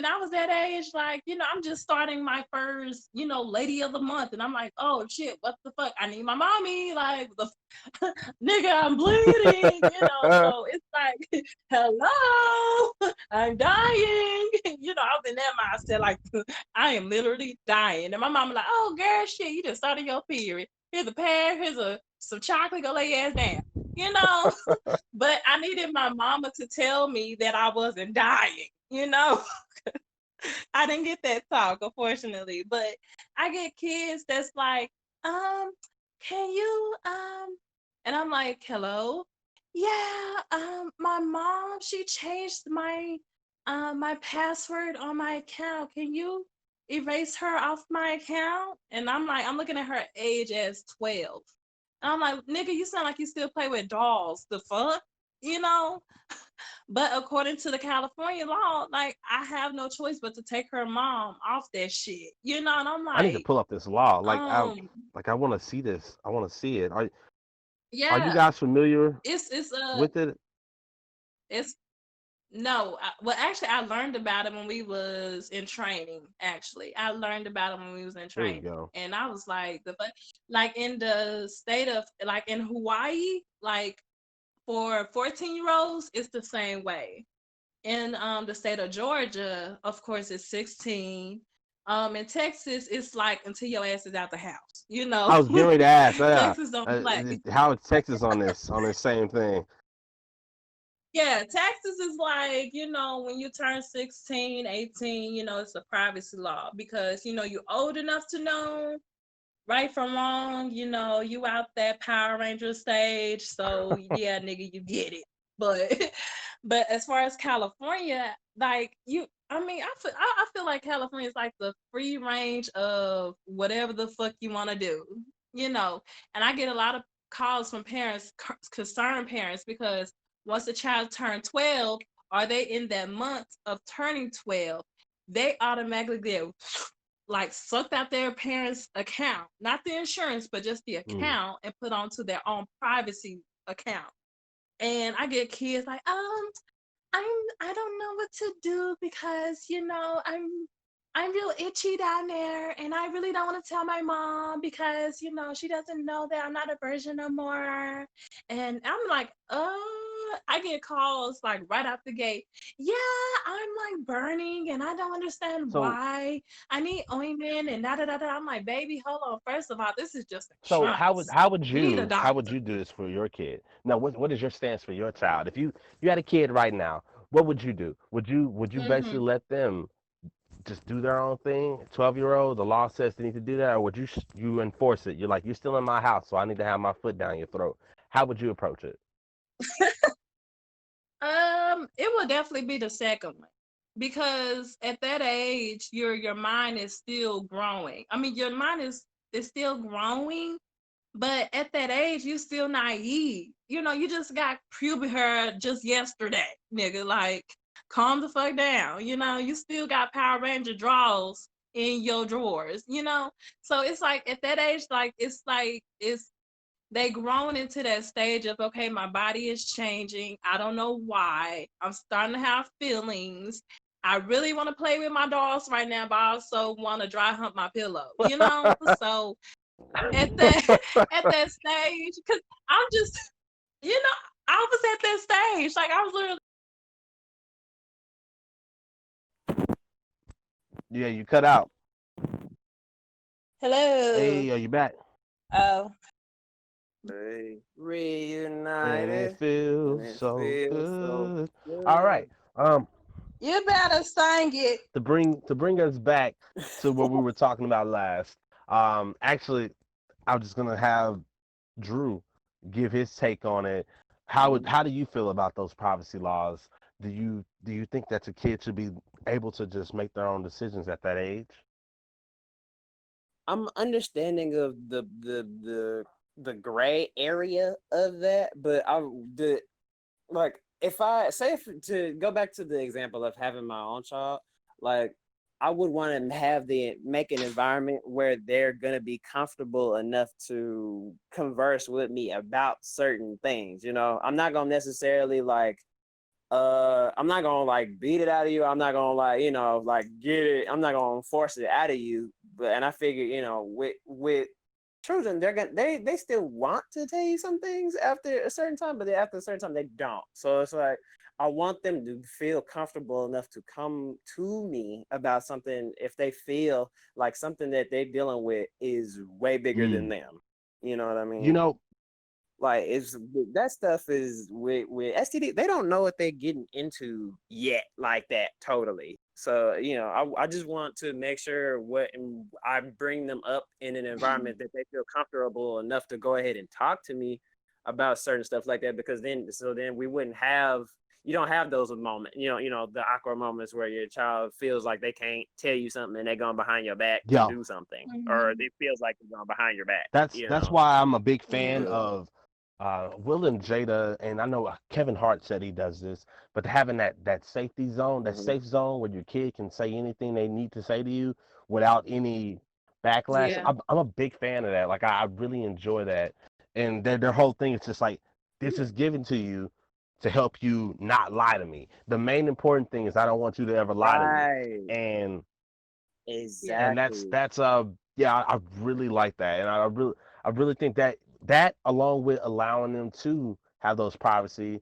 I was that age, like, I'm just starting my first, lady of the month, and I'm like, oh shit, what the fuck? I need my mommy, like the nigga, I'm bleeding, so it's like, hello, I'm dying. I was in that mindset, like, I am literally dying. And my mama like, oh, girl, shit, you just started your period. Here's a pad, some chocolate, go lay your ass down. You know, but I needed my mama to tell me that I wasn't dying. I didn't get that talk, unfortunately. But I get kids that's like, um, can you and I'm like, hello? Yeah, my mom, she changed my password on my account. Can you erase her off my account? And I'm like, I'm looking at her age as 12. And I'm like, nigga, you sound like you still play with dolls. The fuck? You know? But according to the California law, like, I have no choice but to take her mom off that shit. And I'm I need to like, pull up this law. um, I want to see this. I want to see it. Are you yeah, guys familiar it's with it? it's no, well, actually, I learned about it when we was in training. Actually, I learned about it when we was in There you training, go. and I was like, like in the state of, like in Hawaii, like for 14-year-olds, it's the same way. In the state of Georgia, of course, it's 16. In Texas, it's like until your ass is out the house. I was getting ready to ask. Yeah, Texas don't play. how is Texas on this same thing? Yeah, Texas is like, when you turn 16, 18, it's a privacy law because, you're old enough to know right from wrong, you out that Power Ranger stage. So yeah, nigga, you get it. But but as far as California, like I feel like California is like the free range of whatever the fuck you want to do, you know. And I get a lot of calls from parents, concerned parents, because once the child turned 12, are they in that month of turning 12, they automatically get like sucked out their parents' account, not the insurance, but just the Mm. account, and put onto their own privacy account. And I get kids like, I don't know what to do because I'm real itchy down there, and I really don't want to tell my mom because she doesn't know that I'm not a virgin no more. And I'm like, I get calls like right out the gate. Yeah, I'm like burning, and I don't understand So why. I need ointment and da da da da. I'm like, baby, hold on. First of all, this is just so insurance. You need a how would doctor. you do this for your kid? Now, what is your stance for your child? If you had a kid right now, what would you do? Would you basically Mm-hmm. let them just do their own thing? 12-year-old, the law says they need to do that, or would you enforce it? You're like, you're still in my house, so I need to have my foot down your throat. How would you approach it? It will definitely be the second one because at that age, your mind is still growing. I mean, your mind is still growing, but at that age, you still naive. You just got puberty hair just yesterday, nigga. Like, calm the fuck down. You still got Power Ranger draws in your drawers. So it's like at that age, like it's they grown into that stage of, okay, my body is changing. I don't know why. I'm starting to have feelings. I really want to play with my dolls right now, but I also want to dry hump my pillow, you know? So at that at that stage, because I'm just, you know, I was at that stage. Like I was literally Yeah, you cut out. hello. Hey, are you back? Oh, Hey, And it reunited, and feels it so feels so good. All right. good. Um, you better sing it. to bring us back to what we were talking about last. Actually, I'm just gonna have Drew give his take on it. How do you feel about those privacy laws? Do you think that a kid should be able to just make their own decisions at that age? I'm understanding of the gray area of that, but the like if I say if, to go back to the example of having my own child, like I would want to have the make an environment where they're gonna be comfortable enough to converse with me about certain things. You know, I'm not gonna necessarily like I'm not gonna like beat it out of you. I'm not gonna like, you know, like get it. I'm not gonna force it out of you. But and I figure, you know, with children, they're gonna they still want to tell you some things after a certain time, but then after a certain time they don't. So it's like I want them to feel comfortable enough to come to me about something if they feel like something that they're dealing with is way bigger than Mm. them. You know what I You mean? know, Like it's that stuff is with STD. They don't know what they're getting into yet, like that totally. So you know, I just want to make sure what I bring them up in an environment that they feel comfortable enough to go ahead and talk to me about certain stuff like that. Because then we wouldn't have you don't have those moments. You know the awkward moments where your child feels like they can't tell you something and they're going behind your back to yeah, do something, or Mhm. it feels like they're going behind your back. You that's know. why I'm a big fan Yeah. Yeah. of Will and Jada, and I know Kevin Hart said he does this, but having that safety zone, that Mhm. safe zone where your kid can say anything they need to say to you without any backlash. Yeah. I'm a big fan of that. Like I really enjoy that, and their whole thing is just like this is given to you to help you not lie to me. The main important thing is I don't want you to ever lie to me, Right. and Yeah. Exactly. that's yeah, I really like that, and I really think that along with allowing them to have those privacy.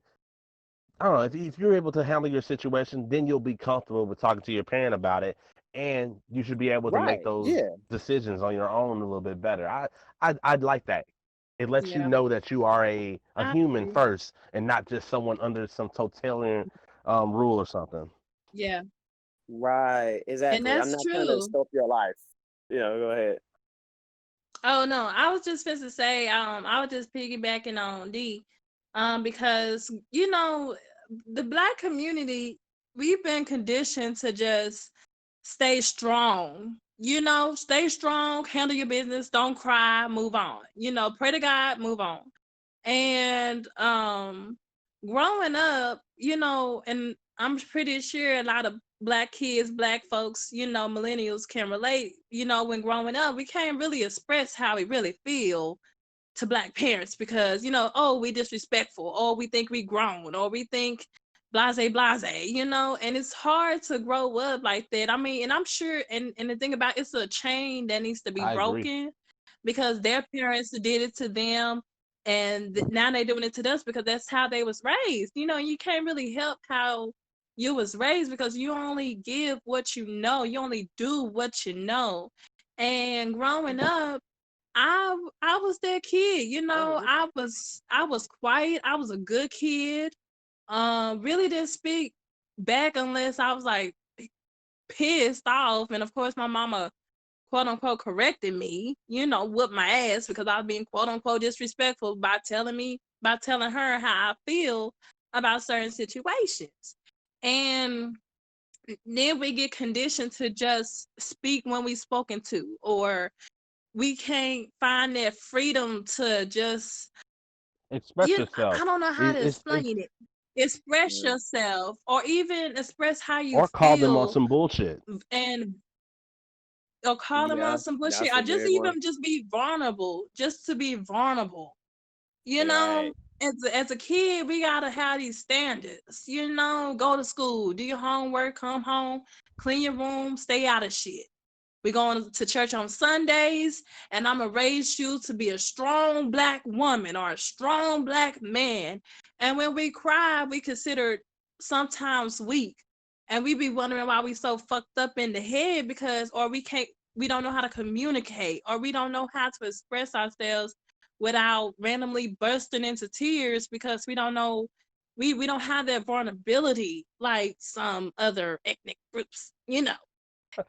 I don't know if you're able to handle your situation, then you'll be comfortable with talking to your parent about it, and you should be able to make Right. those Yeah. decisions on your own a little bit better. I'd like that. It lets you Yeah. know that you are a I human agree. first and not just someone under some totalitarian rule or something. Yeah. Right. And Exactly. I'm that's not trying to true. scope your life. Go ahead. Oh no, I was just supposed to say, I was just piggybacking on D, because the Black community, we've been conditioned to just stay strong. Stay strong, handle your business, don't cry, move on. Pray to God, move on. And growing up, and I'm pretty sure a lot of Black kids, Black folks, millennials can relate. When growing up, we can't really express how we really feel to Black parents because, oh, we disrespectful, or we think we grown, or we think blase, and it's hard to grow up like that. I mean, and I'm sure, and the thing about it's a chain that needs to be I agree. broken because their parents did it to them, and now they're doing it to us because that's how they was raised. You can't really help how you was raised because you only give what you know. You only do what you know. And growing up, I was that kid. I was quiet. I was a good kid. Really didn't speak back unless I was like pissed off. And of course, my mama quote unquote corrected me, whooped my ass because I was being quote unquote disrespectful by telling her how I feel about certain situations. And then we get conditioned to just speak when we spoken to, or we can't find that freedom to just, Express yourself. I don't know how It, to it's explain it. Express Yeah. yourself, or even express how you or call them on feel, some bullshit. and or call them Yeah. on some bullshit, That's a or just big one. even just be vulnerable, just to be vulnerable. You know, Right. as a kid, we gotta have these standards. You know, go to school, do your homework, come home, clean your room, stay out of shit. We're going to church on Sundays, and I'm gonna raise you to be a strong black woman or a strong black man. And when we cry, we consider sometimes weak, and we be wondering why we so fucked up in the head because, or we don't know how to communicate, or we don't know how to express ourselves without randomly bursting into tears because we don't know. We don't have that vulnerability like some other ethnic groups, you know.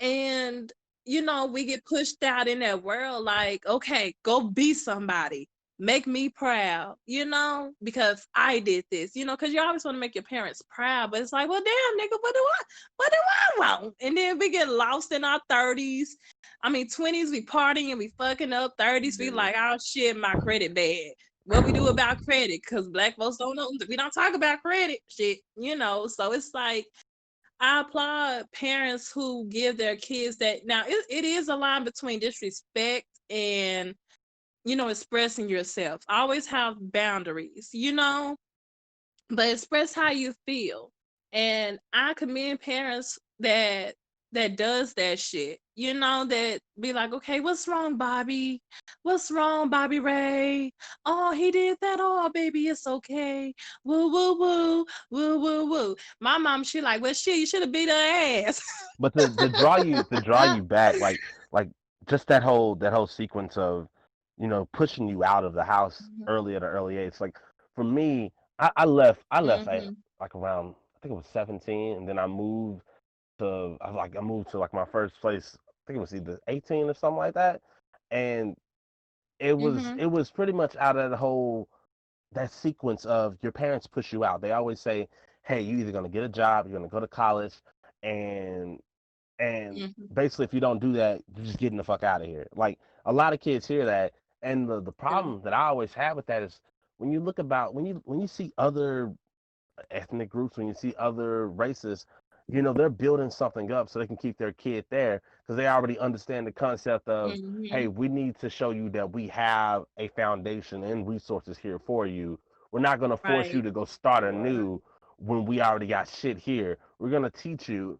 And we get pushed out in that world like, okay, go be somebody, make me proud, because I did this, because you always want to make your parents proud, but it's like, well, damn, nigga, what do I want? And then we get lost in our 30s. I mean, 20s, we partying, we fucking up. 30s, we like, oh shit, my credit bad. What we do about credit? Because black folks don't know, we don't talk about credit shit, so it's like, I applaud parents who give their kids that. Now, it is a line between disrespect and, expressing yourself. Always have boundaries, but express how you feel. And I commend parents that does that shit. That be like, okay, what's wrong, Bobby? What's wrong, Bobby Ray? Oh, he did that. Oh, baby, it's okay. Woo, woo, woo, woo, woo, woo. My mom, she like, well, shit, you should have beat her ass. But to draw you back, like just that whole sequence of, pushing you out of the house early at an early age. Like for me, I left Mm-hmm. like around, I think it was 17, and then I moved to like my first place. I think it was either 18 or something like that, and it was Mm-hmm. it was pretty much out of the whole that sequence of your parents push you out. They always say, "Hey, you either gonna get a job, you're gonna go to college, and and Mm-hmm. basically if you don't do that, you're just getting the fuck out of here." Like a lot of kids hear that, and the Yeah. problem that I always have with that is when you see other ethnic groups, when you see other races, they're building something up so they can keep their kid there because they already understand the concept of, Mm-hmm. hey, we need to show you that we have a foundation and resources here for you. We're not going to force you Right. to go start Right. anew when we already got shit here. We're going to teach you.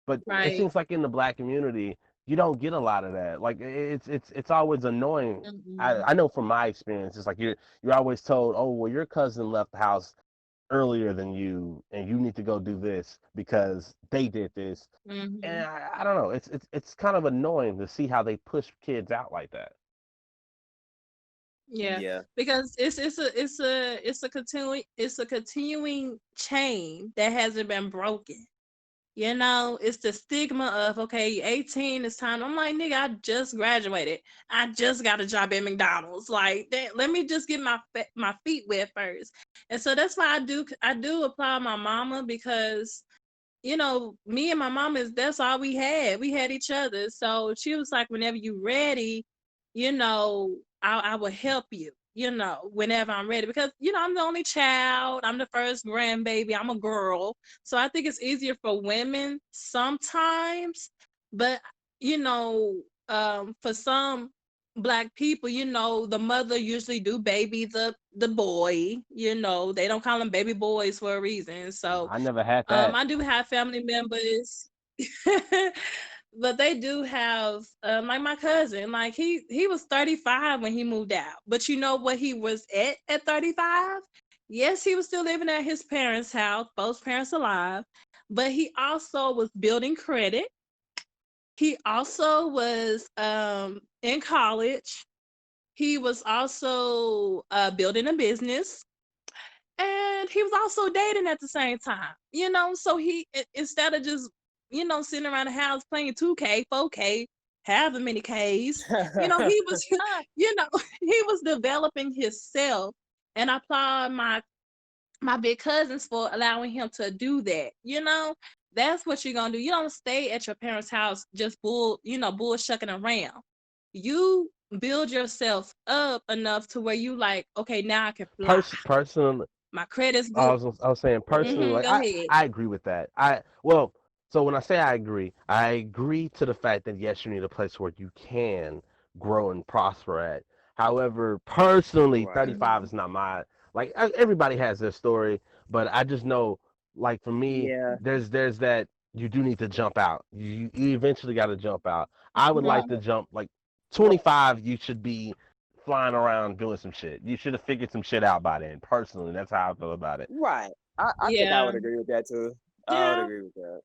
But it Right. seems like in the black community, you don't get a lot of that. Like it's always annoying. I, Mm-hmm. I know from my experience, it's like you're always told, oh well, your cousin left the house earlier than you, and you need to go do this because they did this. And Mm-hmm. I don't know. It's kind of annoying to see how they push kids out like that. Yeah, Yeah. because it's a continuing chain that hasn't been broken. It's the stigma of, okay, 18, it's time. I'm like, nigga, I just graduated. I just got a job at McDonald's. Like, that, let me just get my feet wet first. And so that's why I do applaud my mama because, me and my mama that's all we had. We had each other. So she was like, whenever you ready, I will help you, whenever I'm ready. Because, I'm the only child. I'm the first grandbaby. I'm a girl. So I think it's easier for women sometimes. But, for some black people, the mother usually do baby the boy, they don't call them baby boys for a reason. So I never had that. I do have family members, but they do have, like my cousin, like he was 35 when he moved out. But you know what he was at 35? Yes, he was still living at his parents' house, both parents alive, but he also was building credit. He also was in college. He was also building a business, and he was also dating at the same time, so instead of just sitting around the house playing 2K, 4K, however many Ks, he was you know he was developing himself. And I applaud my big cousins for allowing him to do that. That's what you're gonna do. You don't stay at your parents' house just bull shucking around. You build yourself up enough to where you like, okay, now I can fly. Personally, My credit's I good. was I was saying personally, like Go ahead. I agree with that. So when I say I agree to the fact that yes, you need a place where you can grow and prosper at. However, personally, Right. 35 is not my like. Everybody has their story, but I just know, like for me, Yeah. there's that you do need to jump out. You eventually got to jump out. I would Right. like to jump like 25. You should be flying around doing some shit. You should have figured some shit out by then. Personally, that's how I feel about it. Right. I think I Yeah. would agree with that too. I would Yeah. agree with that.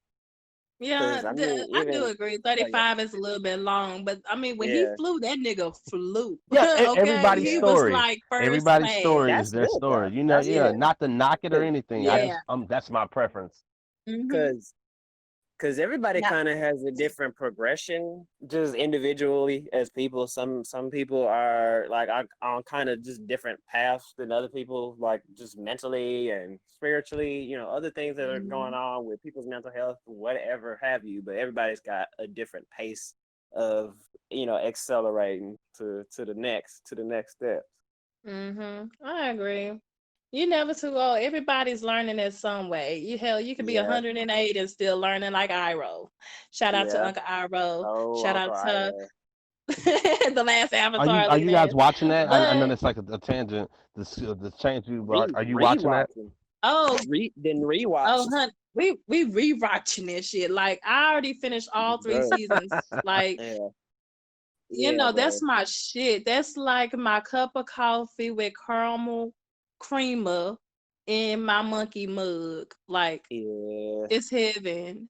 Yeah, Cause I mean, I do even agree. oh, yeah, 35 is a little bit long, but I mean, when he yeah, flew, that nigga flew. Yeah, Okay, everybody's he yeah. was story. like first Everybody's class. story is That's their good story. though. You know, That's yeah, Yeah, good. not to knock it or Cause anything. I yeah, yeah. just that's my preference. Mm-hmm. cause because everybody Now, kind of has a different progression just individually as people. Some people are like on kind of just different paths than other people, like just mentally and spiritually, other things that are going mhm. on with people's mental health, whatever have you. But everybody's got a different pace of accelerating to the next step. I agree. You never too old. Everybody's learning in some way. You could be Yeah, 108 and still learning like Iro. Shout out to yeah. Uncle Iro. Oh, Shout Uncle out to Ira. the last Are you Avatar are you leading guys us. watching that? I know But that's like a tangent. This change you, but Re are you watching that? rewatching. oh, Then oh, rewatch. hun, we rewatching this shit. Like I already finished all three Bro. seasons. Like Yeah, yeah, that's bro. my shit. That's like my cup of coffee with caramel creamer in my monkey mug. Like Yeah. it's heaven.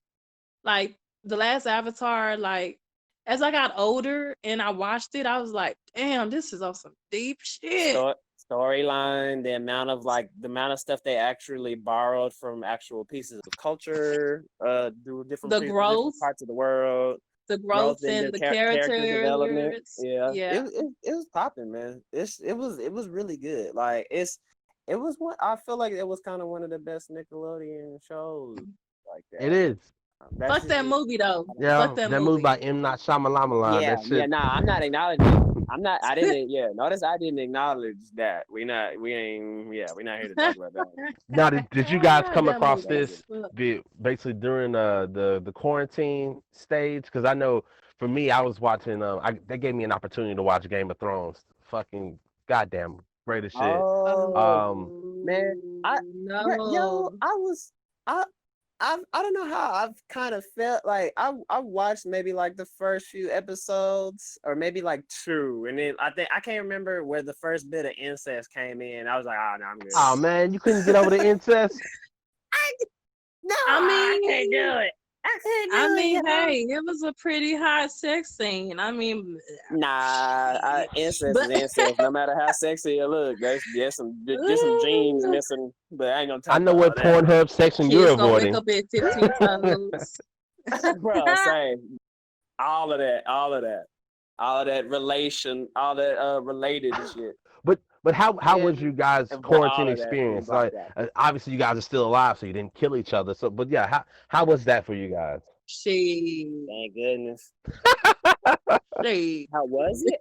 Like the last Avatar, like as I got older and I watched it, I was like, damn, this is on some deep shit. Storyline, the amount of stuff they actually borrowed from actual pieces of culture, do The different growth, parts of the world, the growth growth in in their the character development. characters. Yeah, it, Yeah. it it was popping, man. It was really good. Like it was what I feel like it was kind of one of the best Nickelodeon shows like It that. is. That's Fuck just that me. movie though. Fuck Yeah, that that movie movie. by M. Night Shyamalan. Yeah, That yeah, shit. nah, I'm not acknowledging it. I'm not. I didn't. Yeah, notice I didn't acknowledge that. We not. We ain't. Yeah, we're not here to talk about that. Now, did you guys come That across movie That's is it. this fuck. basically during the quarantine stage? Because I know for me, I was watching. They gave me an opportunity to watch Game of Thrones. Fucking goddamn greatest shit. Oh Um, man, Oh I yo, no. I I don't know how I've kind of felt like I watched maybe like the first few episodes or maybe like two, and then I think I can't remember where the first bit of incest came in. I was like, oh no, I'm good. oh man, you couldn't get over the incest. I no, I I can't do mean, it. I can't do it, yo. hey, it was a pretty hot sex scene. I mean, Nah, shit. incest is But incest. No matter how sexy it look, there's some genes missing. But I ain't gonna I talk know about all what that, Pornhub section you're kids gonna wake avoiding. up at 15 toes. bro. Same. All of that relation, all that related shit. But how Yeah, was you guys but quarantine all of that we experience? blocked Like out. obviously you guys are still alive, so you didn't kill each other. So, but yeah, how was that for you guys? She, Thank goodness. she. How was it?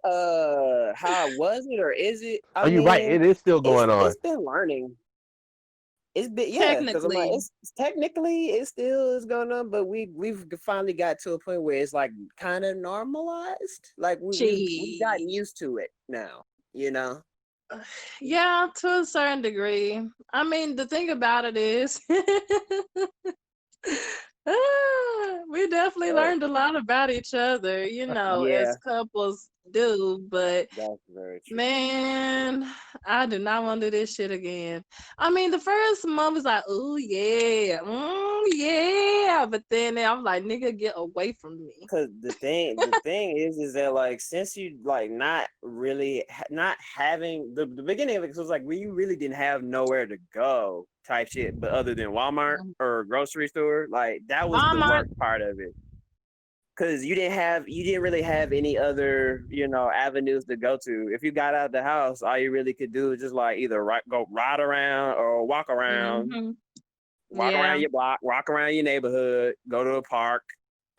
How was it or is it? I Are you right? mean, It is still it's going on. it's been learning. It's been yeah, because I'm like Technically, it's technically it still is going on, but we've finally got to a point where it's like kind of normalized. Like we've gotten she. used to it now. You know. Yeah, to a certain degree. I mean, the thing about it is, we definitely But learned a lot about each other, yeah, as couples do, but that's very true. man, I do not want to do this shit again. I mean, the first month was like, oh yeah, yeah, but then I'm like, nigga, get away from me. Cause the thing is that like since you like not really not having the beginning of it, 'cause it was like we really didn't have nowhere to go type shit, but other than Walmart or grocery store, like that was the Walmart, worst part of it. Cause you didn't really have any other avenues to go to. If you got out the house, all you really could do is just like either go ride around or hmm walk around yeah. your block, walk around your neighborhood, go to a park.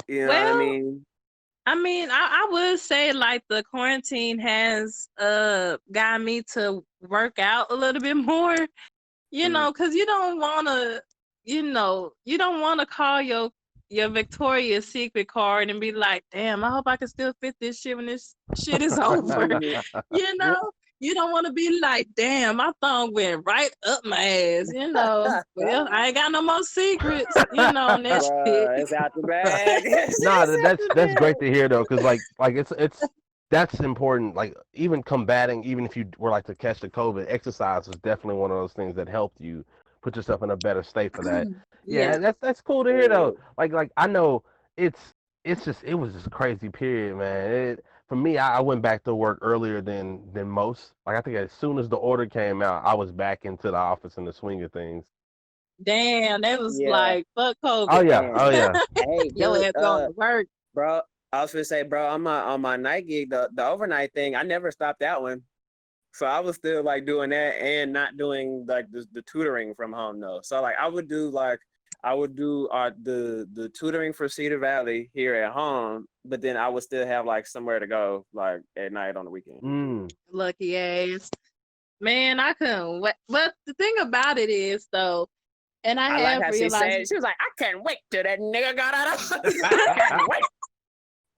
You know what I Well, mean? I mean, I would say like the quarantine has got me to work out a little bit more, Mm, because you don't wanna, you don't wanna call your your Victoria's Secret card and be like, damn, I hope I can still fit this shit when this shit is over. You know, you don't want to be like, damn, my thumb went right up my ass. You know, well, I ain't got no more secrets. You know, and that shit. Bruh, it's out the bag. Nah, It's out the that's bag. great to hear though, because like it's that's important. Like even combating, even if you were like to catch the COVID, exercise was definitely one of those things that helped you put yourself in a better state for that. Yeah. Yeah, that's cool to hear though. Like I know it's it was just a crazy period, man. For me, I went back to work earlier than most. Like I think as soon as the order came out, I was back into the office in the swing of things. Damn, that was Yeah. like, fuck Oh COVID. yeah, Man. oh yeah. Hey, Your dude, ass going to work. bro, I was gonna say, bro, on my night gig, the overnight thing, I never stopped that one. So I was still like doing that and not doing like the tutoring from home though. So like I would do the tutoring for Cedar Valley here at home, but then I would still have like somewhere to go like at night on the weekend. Mm. Lucky ass. Man, I couldn't wait. But the thing about it is, though, and I I like have how she realized, said, she was like, I can't wait till that nigga got out of I can't wait.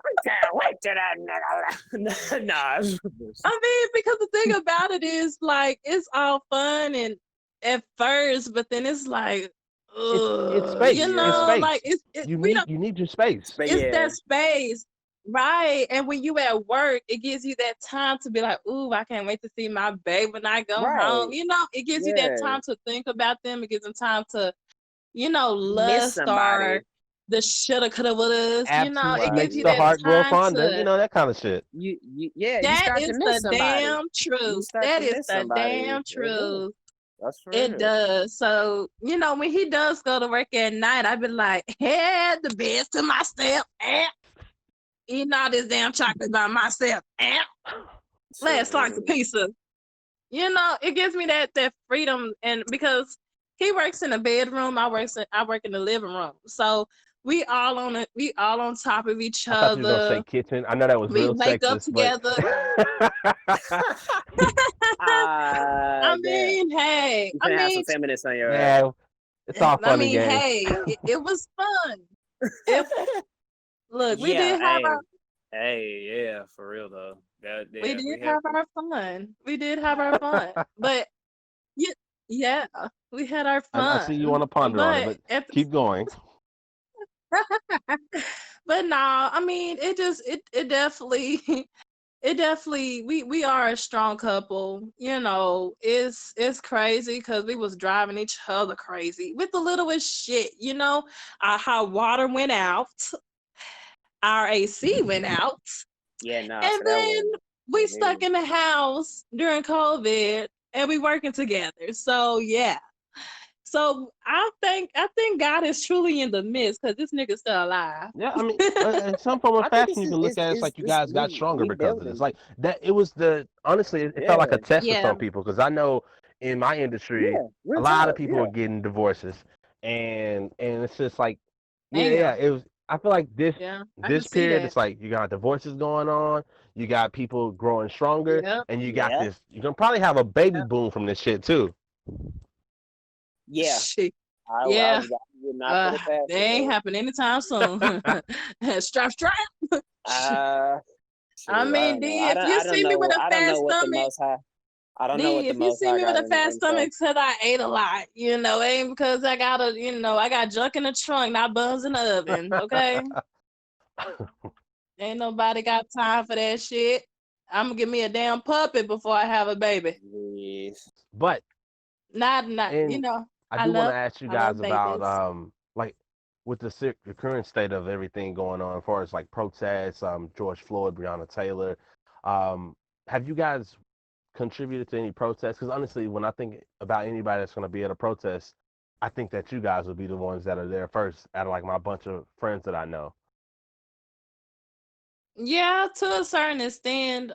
I can't wait till that nigga. Nah. I mean, because the thing about it is, like, it's all fun and at first, but then it's like, It's space. you It's know, space. like we don't. You need your space. But It's yeah, that space, right? And when you at work, it gives you that time to be like, ooh, I can't wait to see my babe when I go right. home. You know, it gives you that Yeah. time to think about them. It gives them time to, Miss lust somebody. or the shoulda, coulda, woulda. You know, Absence it Right. gives makes you the that heart grow time fonder. You to. know that kind of shit. Yeah, you That start to is miss the somebody. damn You truth. start That to is miss the somebody. damn It do. truth. That's for It real. does. So, when he does go to work at night, I be like, had the best to myself. Eating all this damn chocolate by myself. Last slice of pizza. It gives me that freedom, and because he works in the bedroom, I work in the living room. So we all on top of each I thought you were gonna say other. kitchen. I know that was We real wake up sexist, but together. I Damn. mean, hey, You finna have some feminists on your ass. yeah, it's all fun and games. hey, it was fun. If look, we Yeah, did have our yeah, for real though. we did have our fun. We did have our fun, but yeah, yeah, we had our I see you want fun. to ponder on it, But but keep going. but no, I mean, it definitely it definitely we are a strong couple. It's crazy because we was driving each other crazy with the littlest shit. Our hot water went out, our AC went out, Yeah, nah, and for that then one. we stuck in the house during COVID and we working together. So yeah. So I think God is truly in the midst because this nigga's still alive. Yeah, I mean, in some form or I think fashion, you can look at it. It's like you this guys got stronger we because of this. building. Like that, it was honestly, it felt like Yeah, a test for Yeah. some people because I know in my industry, yeah, a real lot of talk. people Yeah, are getting divorces, and it's just like, yeah, Damn. it was. I feel like Yeah. I can this see period, that. it's like you got divorces going on, you got people growing stronger, Yep. and you got yeah, this. You're gonna probably have a baby Yep. boom from this shit too. yeah. Shit. I Yeah. would not put it past They ain't it. happening anytime soon. Strap. Though. Shoot, I mean, don't know. D, if you I don't see me with know. a I don't fat know what the stomach, most high. I don't know what D, the if you most see high me with got a fat in store. stomach, it's 'cause I ate a lot. It ain't because I got junk in the trunk, not buns in the oven. Okay, ain't nobody got time for that shit. I'm gonna give me a damn puppy before I have a baby. Yes. But Not, and I I do want to love, ask you I love guys about babies. like with the current state of everything going on as far as like protests, George Floyd, Breonna Taylor. Um, have you guys contributed to any protests? Because honestly, when I think about anybody that's going to be at a protest, I think that you guys would be the ones that are there first out of like my bunch of friends that I know. Yeah, to a certain extent.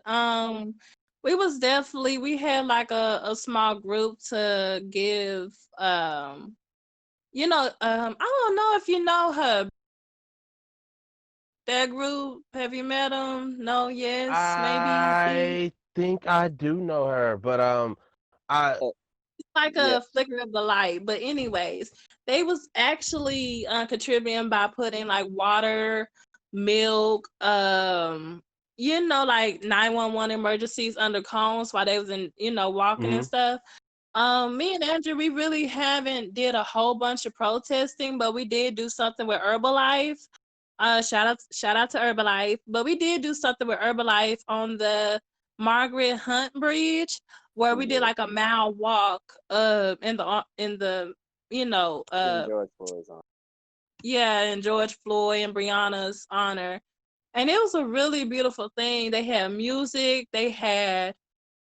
We had like a small group to give I don't know if you know her. That group, have you met them? No, yes, maybe. I think I do know her, but I like Yeah. a flicker of the light. But anyways, they was actually contributing by putting like water, milk, like 911 emergencies under cones while they was in, walking and Mhm. stuff. Me and Andrew, we really haven't did a whole bunch of protesting, but we did do something with Herbalife. Shout out to Herbalife. But we did do something with Herbalife on the Margaret Hunt Bridge, where we did Yeah. like a mile walk in the In George Floyd's on. yeah, in George Floyd and Breonna's honor. And it was a really beautiful thing. They had music, they had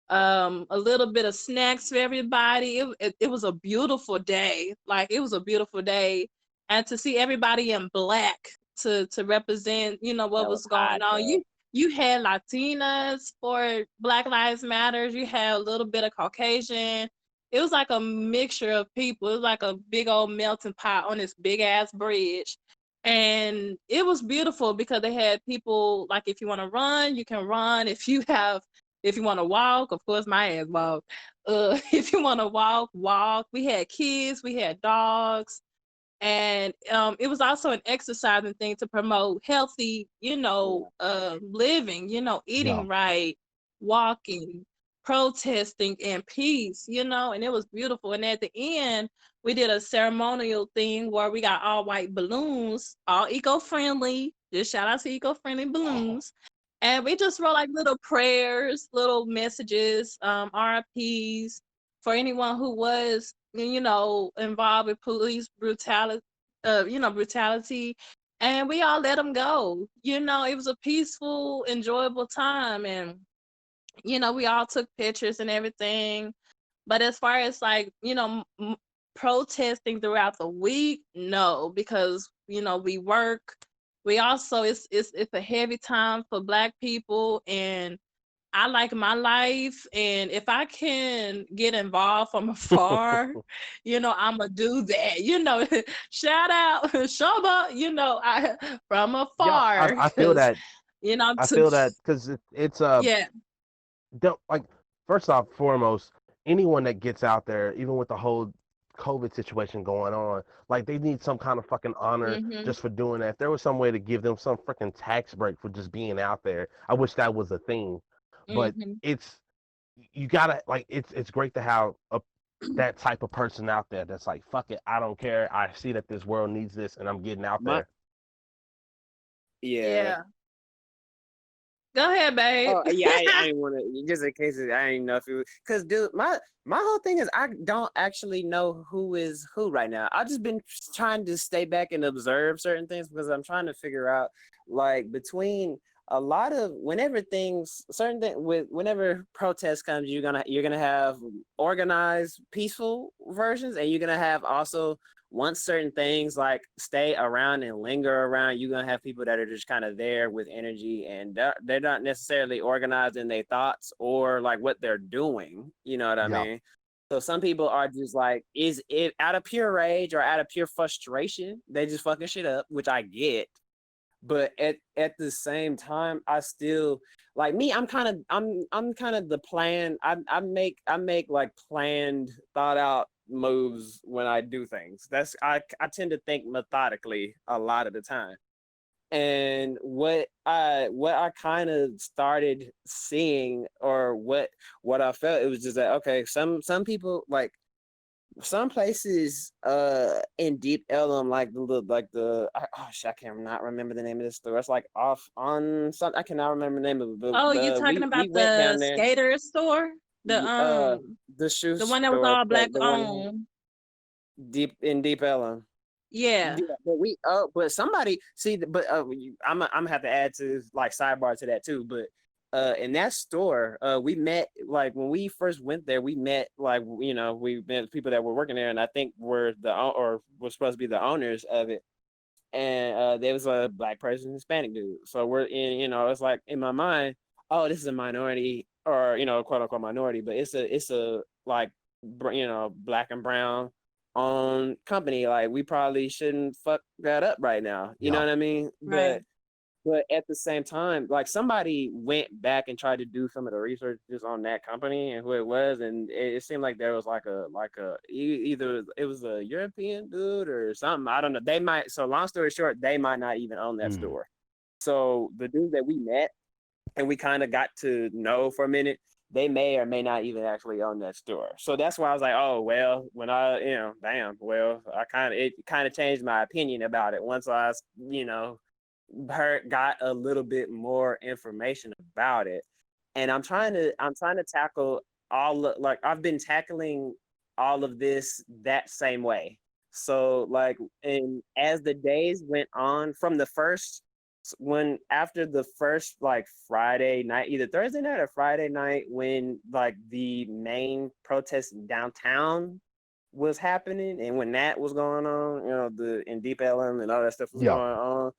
a little bit of snacks for everybody. It was a beautiful day. Like, it was a beautiful day. And to see everybody in black to represent, what That was was hot, going on. bro. You had Latinas for Black Lives Matters. You had a little bit of Caucasian. It was like a mixture of people. It was like a big old melting pot on this big ass bridge. And it was beautiful because they had people, like, if you want to run, you can run. If you want to walk, of course, my ass walk. If you want to walk, walk. We had kids, we had dogs, and it was also an exercising thing to promote healthy, Yeah. living, Yeah. eating right, walking, protesting, and peace, and it was beautiful. And at the end, we did a ceremonial thing where we got all white balloons, all eco-friendly. Just shout out to eco-friendly balloons. And we just wrote like little prayers, little messages, RIPs for anyone who was, involved with police brutality. And we all let them go. It was a peaceful, enjoyable time. And, we all took pictures and everything. But as far as like, protesting throughout the week, no, because, we work. We also, it's a heavy time for Black people, and I like my life, and if I can get involved from afar, I'ma do that. Shout out Shoba, from Yeah. afar, I feel because that. I'm I too, feel that because it's yeah. don't like first off foremost anyone that gets out there even with the whole COVID situation going on, like they need some kind of fucking honor Mhm. just for doing that. If there was some way to give them some freaking tax break for just being out there, I wish that was a thing. But Mhm. it's you gotta like it's great to have that type of person out there that's like fuck it, I don't care. I see that this world needs this, and I'm getting out My there. yeah. Yeah. Go ahead, babe. Oh yeah, I didn't want to just in case I didn't know if it was because dude, my whole thing is I don't actually know who is who right now. I've just been trying to stay back and observe certain things because I'm trying to figure out like between a lot of whenever things certain thing with whenever protest comes, you're gonna have organized peaceful versions, and you're gonna have also once certain things like stay around and linger around, you're gonna have people that are just kind of there with energy, and they're not necessarily organized in their thoughts or like what they're doing. You know what I Yeah. mean? So some people are just like, is it out of pure rage or out of pure frustration? They just fucking shit up, which I get. But at the same time, I still like me. I'm kind of the plan. I make like planned, thought out moves when I do things. I tend to think methodically a lot of the time. And what I kind of started seeing, or what I felt, it was just that okay, some people like some places in Deep Ellum, like I can't not remember the name of this store. It's like off on some, I cannot remember the name of it, but Oh, you talking we about went the down there. skater store? The The shoe the one that was store, all black the one on. in Deep Ellum. Yeah. Yeah, but somebody see, but I'm gonna have to add to like sidebar to that too. But in that store, we met like when we first went there, we met like we met people that were working there, and I think were or was supposed to be the owners of it. And there was a Black person, Hispanic dude. So we're in, it's like in my mind, oh, this is a minority, or quote unquote minority, but it's a like Black and brown owned company. Like we probably shouldn't fuck that up right now. You know Yeah. what I mean? Right. But at the same time, like somebody went back and tried to do some of the research just on that company and who it was, and it seemed like there was either it was a European dude or something. I don't know. They might. So long story short, they might not even own that store. So the dude that we met and we kind of got to know for a minute, they may or may not even actually own that store. So that's why I was like, oh well, when I it kind of changed my opinion about it once I got a little bit more information about it. And I'm trying to tackle I've been tackling all of this that same way. So like, and as the days went on from the first after the first like Friday night, either Thursday night or Friday night, when like the main protest downtown was happening, and when that was going on, the in Deep Ellum and all that stuff was going on,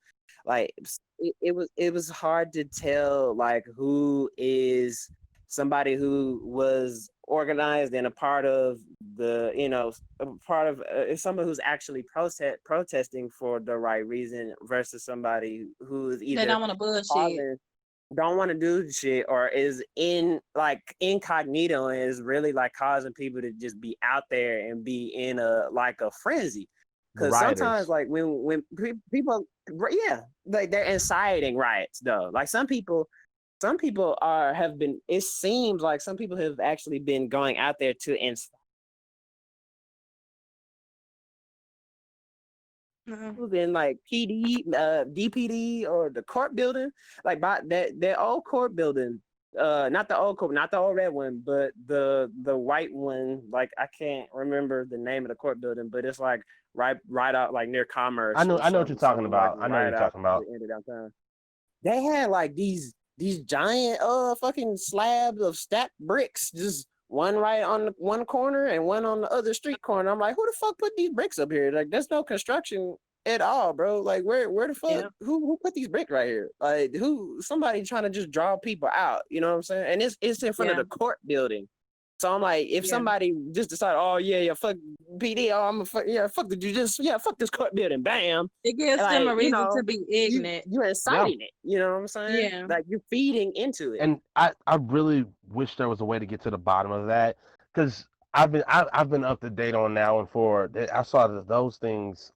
like it was hard to tell like who is somebody who was organized and a part of someone who's actually protesting for the right reason versus somebody who's either they don't want to bullshit, don't want to do shit, or is in like incognito and is really like causing people to just be out there and be in a frenzy. Because sometimes like when people, yeah, like they're inciting riots though. Like some people have been, it seems like some people have actually been going out there to incite in like PD, DPD, or the court building, like by that old court building, not the old red one, but the white one. Like I can't remember the name of the court building, but it's like right out like near Commerce. I know what you're talking about. I know what you're talking about. The end of downtown. They had like these giant fucking slabs of stacked bricks, just one right on one corner and one on the other street corner. I'm like, who the fuck put these bricks up here? Like, there's no construction at all, bro. Like, where the fuck? Yeah. Who put these bricks right here? Like, somebody trying to just draw people out? You know what I'm saying? And it's in front of the court building. So I'm like, if somebody just decided, oh yeah, fuck PD, fuck the judicial, fuck this court building, bam. It gives them a reason to be ignorant. You're inciting it. You know what I'm saying? Yeah. Like you're feeding into it. And I really wish there was a way to get to the bottom of that, because I've been up to date on that one. I saw those things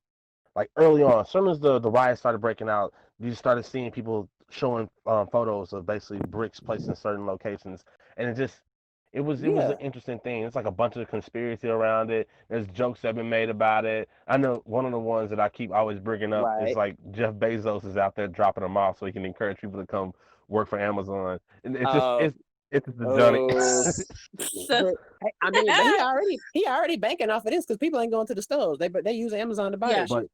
like early on. As soon as the riots started breaking out, you just started seeing people showing photos of basically bricks placed in certain locations, and it was an interesting thing. It's like a bunch of conspiracy around it. There's jokes that have been made about it. I know one of the ones that I keep always bringing up is like Jeff Bezos is out there dropping them off so he can encourage people to come work for Amazon. And it's the Johnny. I mean, he already banking off of this because people ain't going to the stores. They use Amazon to buy that shit.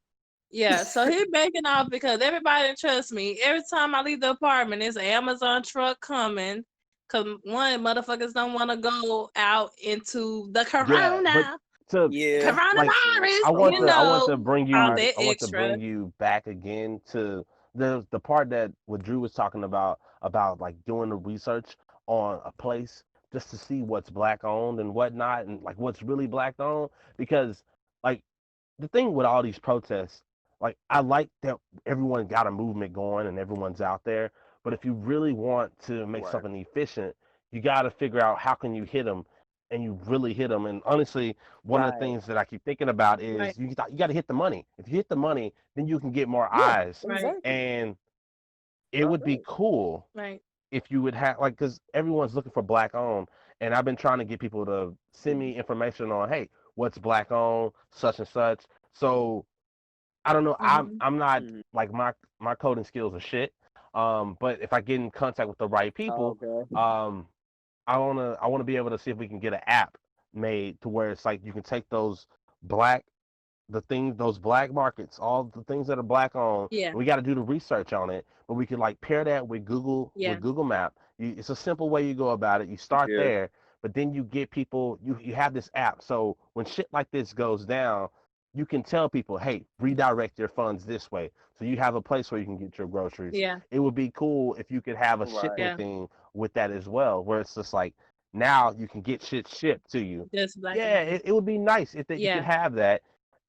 Yeah, so he's banking off because everybody trusts me. Every time I leave the apartment, there's an Amazon truck coming. Because one, motherfuckers don't want to go out into the coronavirus. I want to bring you back again to the part that what Drew was talking about like doing the research on a place just to see what's black owned and whatnot, and like what's really black owned. Because like the thing with all these protests, like I like that everyone got a movement going and everyone's out there. But if you really want to make something efficient, you got to figure out how can you hit them, and you really hit them. And honestly, one of the things that I keep thinking about is you got to hit the money. If you hit the money, then you can get more eyes. And it would be cool if you would have, like, because everyone's looking for black owned, and I've been trying to get people to send me information on, hey, what's black owned, such and such. So I don't know. I'm not like my coding skills are shit. But if I get in contact with the right people, I wanna be able to see if we can get an app made to where it's like you can take those black markets, all the things that are black on. Yeah. We got to do the research on it, but we can like pair that with Google Map. It's a simple way you go about it. You start there, but then you get people. You have this app, so when shit like this goes down, you can tell people, hey, redirect your funds this way. So you have a place where you can get your groceries. Yeah. It would be cool if you could have a shipping thing with that as well, where it's just like, now you can get shit shipped to you. It would be nice if you could have that.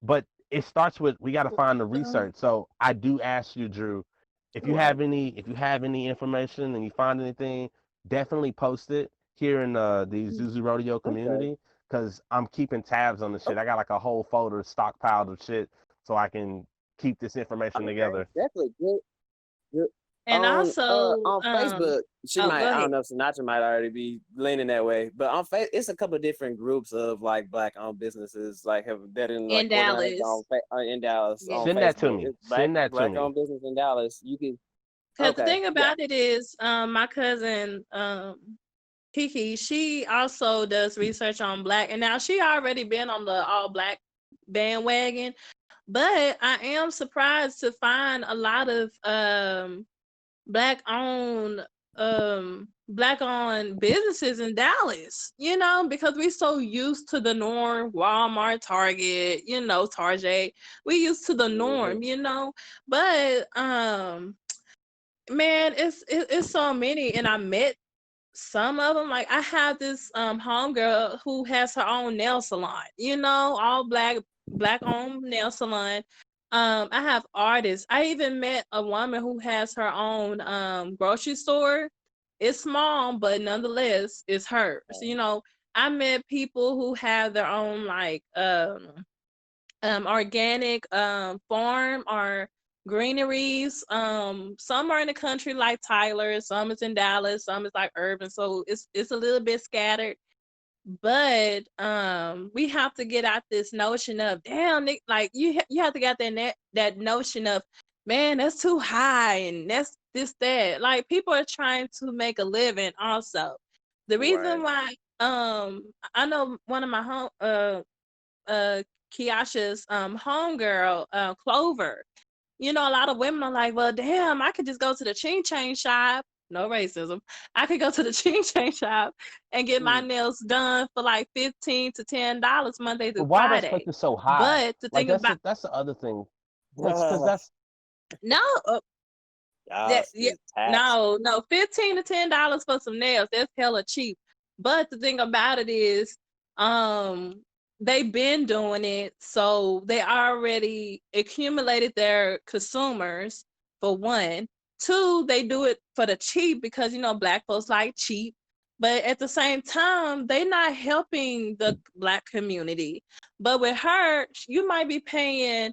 But it starts with, we got to find the research. So I do ask you, Drew, if you Right. have any information and you find anything, definitely post it here in the Zuzu Rodeo Okay. community because I'm keeping tabs on the shit. I got like a whole folder stockpiled of shit so I can keep this information Okay. together. Definitely good. Good. And also, On Facebook, she oh, might, go I ahead. don't know, Sinatra might already be leaning that way, but on it's a couple of different groups of like black owned businesses like have that in like In organized Dallas. in Dallas Yeah. on Send that to Facebook. me. It's Send that to black me. owned business in Dallas. You can Because the okay, thing yeah. about it is, my cousin, Kiki, she also does research on black, and now she already been on the all black bandwagon. But I am surprised to find a lot of black owned businesses in Dallas, because we so used to the norm, Walmart, Target, Target. We used to the Mhm. norm. But man, it's so many, and I met some of them. Like I have this homegirl who has her own nail salon, all black owned nail salon. I have artists. I even met a woman who has her own grocery store. It's small, but nonetheless, it's hers. I met people who have their own like organic farm or greeneries. Some are in the country like Tyler, some is in Dallas, some is like urban. So it's a little bit scattered. But we have to get out this notion of damn like you have to get that notion of, man, that's too high and that's this that. Like people are trying to make a living also. The reason Right. why I know one of my uh Kiasha's homegirl, Clover. A lot of women are like, well, damn, I could just go to the ching chain shop. No racism. I could go to the ching chain shop and get my Mm. nails done for like $15 to $10 Monday But through why are those Friday. prices so high? But the Like thing about that's the other thing. Because that's no, Y'all that yeah, still tax. no, $15 to $10 for some nails. That's hella cheap. But the thing about it is, they've been doing it, so they already accumulated their consumers. For one, two, they do it for the cheap because black folks like cheap. But at the same time, they're not helping the black community. But with her, you might be paying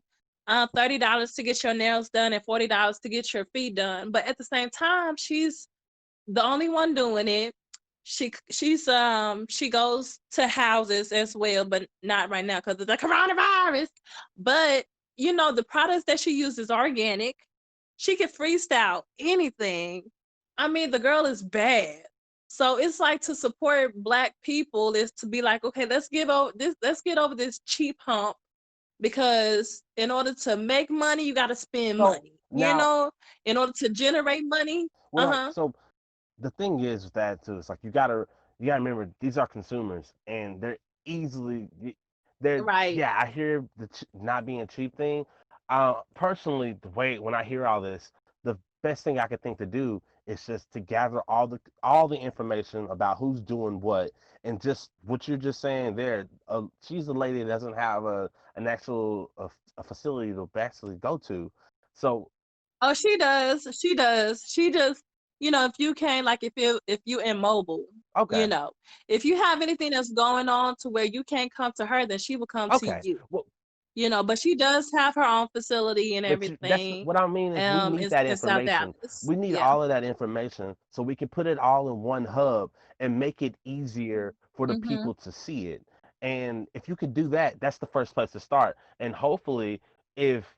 $30 to get your nails done and $40 to get your feet done. But at the same time, she's the only one doing it. She goes to houses as well, but not right now because of the coronavirus. But the products that she uses is organic. She can freestyle anything. I mean, the girl is bad. So it's like to support black people is to be like, okay, let's get over this cheap hump, because in order to make money, you got to spend so money. now In order to generate money. like Uh-huh. so the thing is with that too. It's like you gotta remember these are consumers and they're easily they're Right. yeah. I hear the not being a cheap thing. Personally, the way when I hear all this, the best thing I could think to do is just to gather all the information about who's doing what and just what you're just saying there. She's a lady that doesn't have an actual a facility to actually go to, so Oh, she does. She does. She just, if you can, like, if you immobile, you okay, know, if you have anything that's going on to where you can't come to her, then she will come to okay. you. Well, But she does have her own facility and but that's everything. what I mean is we need that In South information. Dallas. We need Yeah. all of that information so we can put it all in one hub and make it easier for the Mm-hmm. people to see it. And if you could do that, that's the first place to start. And hopefully, if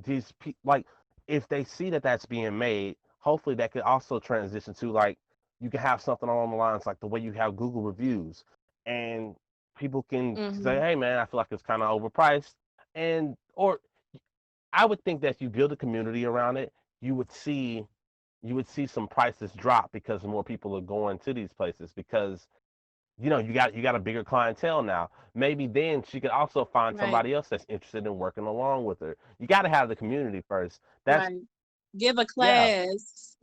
these people like if they see that that's being made, hopefully that could also transition to like you can have something along the lines like the way you have Google reviews, and people can say, Mm-hmm. "Hey, man, I feel like it's kind of overpriced," and or I would think that if you build a community around it, you would see some prices drop because more people are going to these places because you got a bigger clientele now. Maybe then she could also find Right. somebody else that's interested in working along with her. You got to have the community first. That's Right. Give a yeah. class,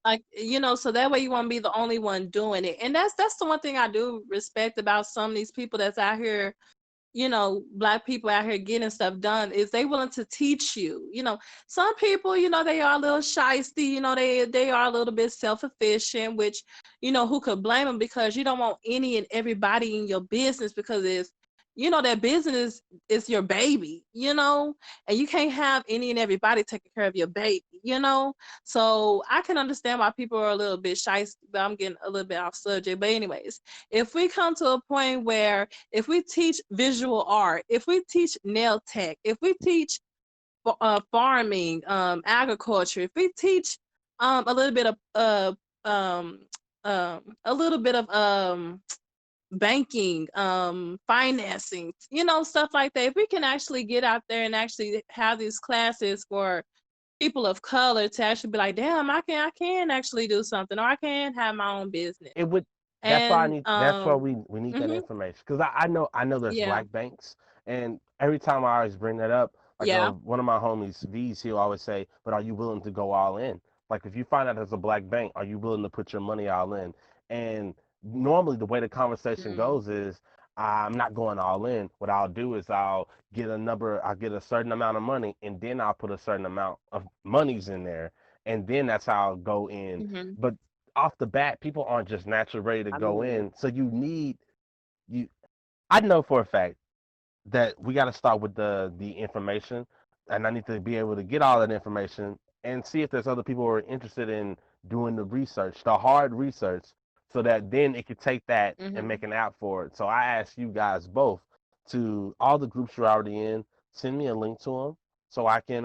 like, so that way you won't be the only one doing it. And that's the one thing I do respect about some of these people that's out here Black people out here getting stuff done is they willing to teach you. Some people, they are a little shysty, they are a little bit self-efficient, which, who could blame them, because you don't want any and everybody in your business, because it's, that business is your baby, and you can't have any and everybody taking care of your baby. So I can understand why people are a little bit shysty, but I'm getting a little bit off subject. But anyways, if we come to a point where if we teach visual art, if we teach nail tech, if we teach farming, agriculture, if we teach a little bit of a little bit of banking, financing, stuff like that. If we can actually get out there and actually have these classes for people of color to actually be like, damn, I can actually do something, or I can have my own business. It would. That's why I And need. That's why we need that mhm, information, because I know there's yeah, black banks, and every time I always bring that up, like yeah, one of my homies V's, he'll always say, "But are you willing to go all in? Like if you find out there's a black bank, are you willing to put your money all in?" And normally the way the conversation mm, goes is, I'm not going all in. What I'll do is I'll get a certain amount of money, and then I'll put a certain amount of monies in there, and then that's how I'll go in. mhm, But off the bat, people aren't just naturally ready to I go mean, in. So you. I know for a fact that we got to start with the information, and I need to be able to get all that information and see if there's other people who are interested in doing the research, the hard research, so that then it could take that and mhm, make an app for it. So I ask you guys both, to all the groups you're already in, send me a link to them so I can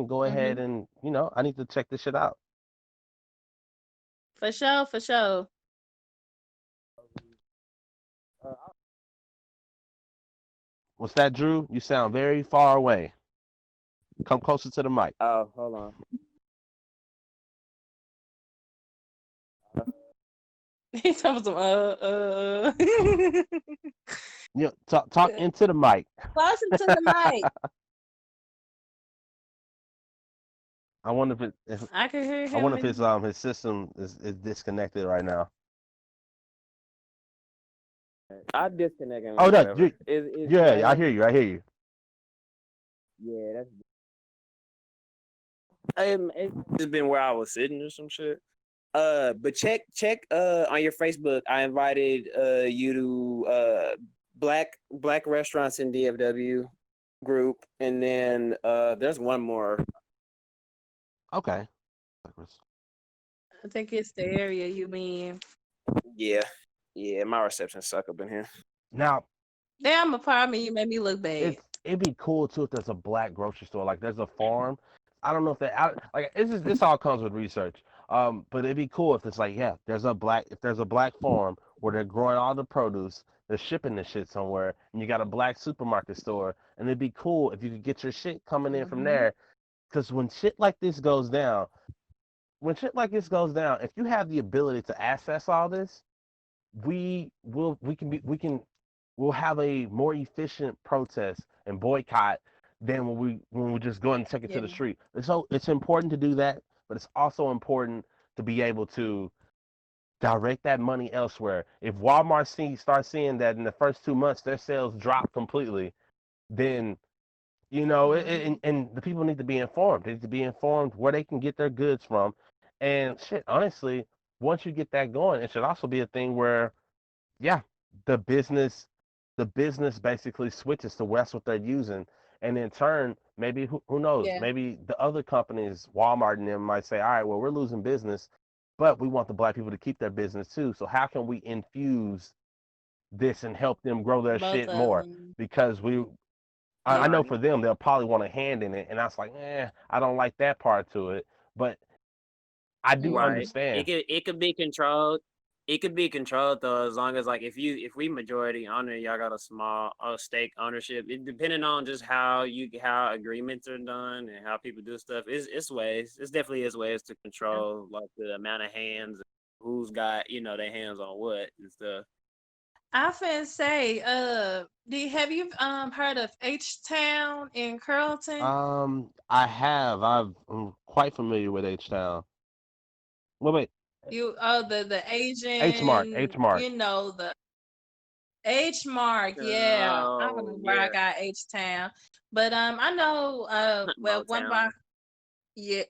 go ahead mhm. and I need to check this shit out. For sure, for sure. uh, What's that, Drew? You sound very far away. Come closer to the mic. oh, hold on. He's talking some Talk into the mic. Closer to the mic. I wonder if I can hear I wonder if him. his system is disconnected right now. I disconnect him Oh or no, whatever. Is yeah, I Jay? hear you. I hear you. Yeah, that's. It's been where I was sitting or some shit. But check on your Facebook. I invited you to black restaurants in DFW group, and then there's one more. Okay. I think it's the area you mean. Yeah, yeah, my reception suck up in here. Now Damn, apartment, you made me look bad. it'd be cool too if there's a black grocery store. Like there's a farm. I don't know if like this all comes with research. But it'd be cool if it's like, yeah, there's a black farm where they're growing all the produce, they're shipping the shit somewhere, and you got a black supermarket store, and it'd be cool if you could get your shit coming in from Hmm. there. Because when shit like this goes down, if you have the ability to access all this, we can we'll have a more efficient protest and boycott than when we just go and take it to Yeah. the street. So it's important to do that, but it's also important to be able to direct that money elsewhere. If Walmart starts seeing that in the first 2 months their sales drop completely, then Hmm. and the people need to be informed. They need to be informed where they can get their goods from. And shit, honestly, once you get that going, it should also be a thing where, yeah, the business the business basically switches to that's what they're using. And in turn, maybe who knows, Yeah. maybe the other companies, Walmart and them might say, all right, well, we're losing business, but we want the black people to keep their business too. So how can we infuse this and help them grow their Both shit of more? them. Because I Yeah. know Right, for them, they'll probably want a hand in it. And I was like, I don't like that part to it. But I do Hmm. right. understand. It could be controlled. It could be controlled though, as long as like if we majority owner, y'all got a small stake ownership. It depending on just how agreements are done and how people do stuff. It's ways. It's definitely is ways to Yeah. control like the amount of hands, who's got their hands on what and stuff. I finna say, have you heard of H Town in Carrollton? I have. I'm quite familiar with H Town. Wait, The H Mart, Asian, H Mart. H Mark, yeah. I don't know Oh where I yeah, got H Town, but I know well one of Motown. our yeah,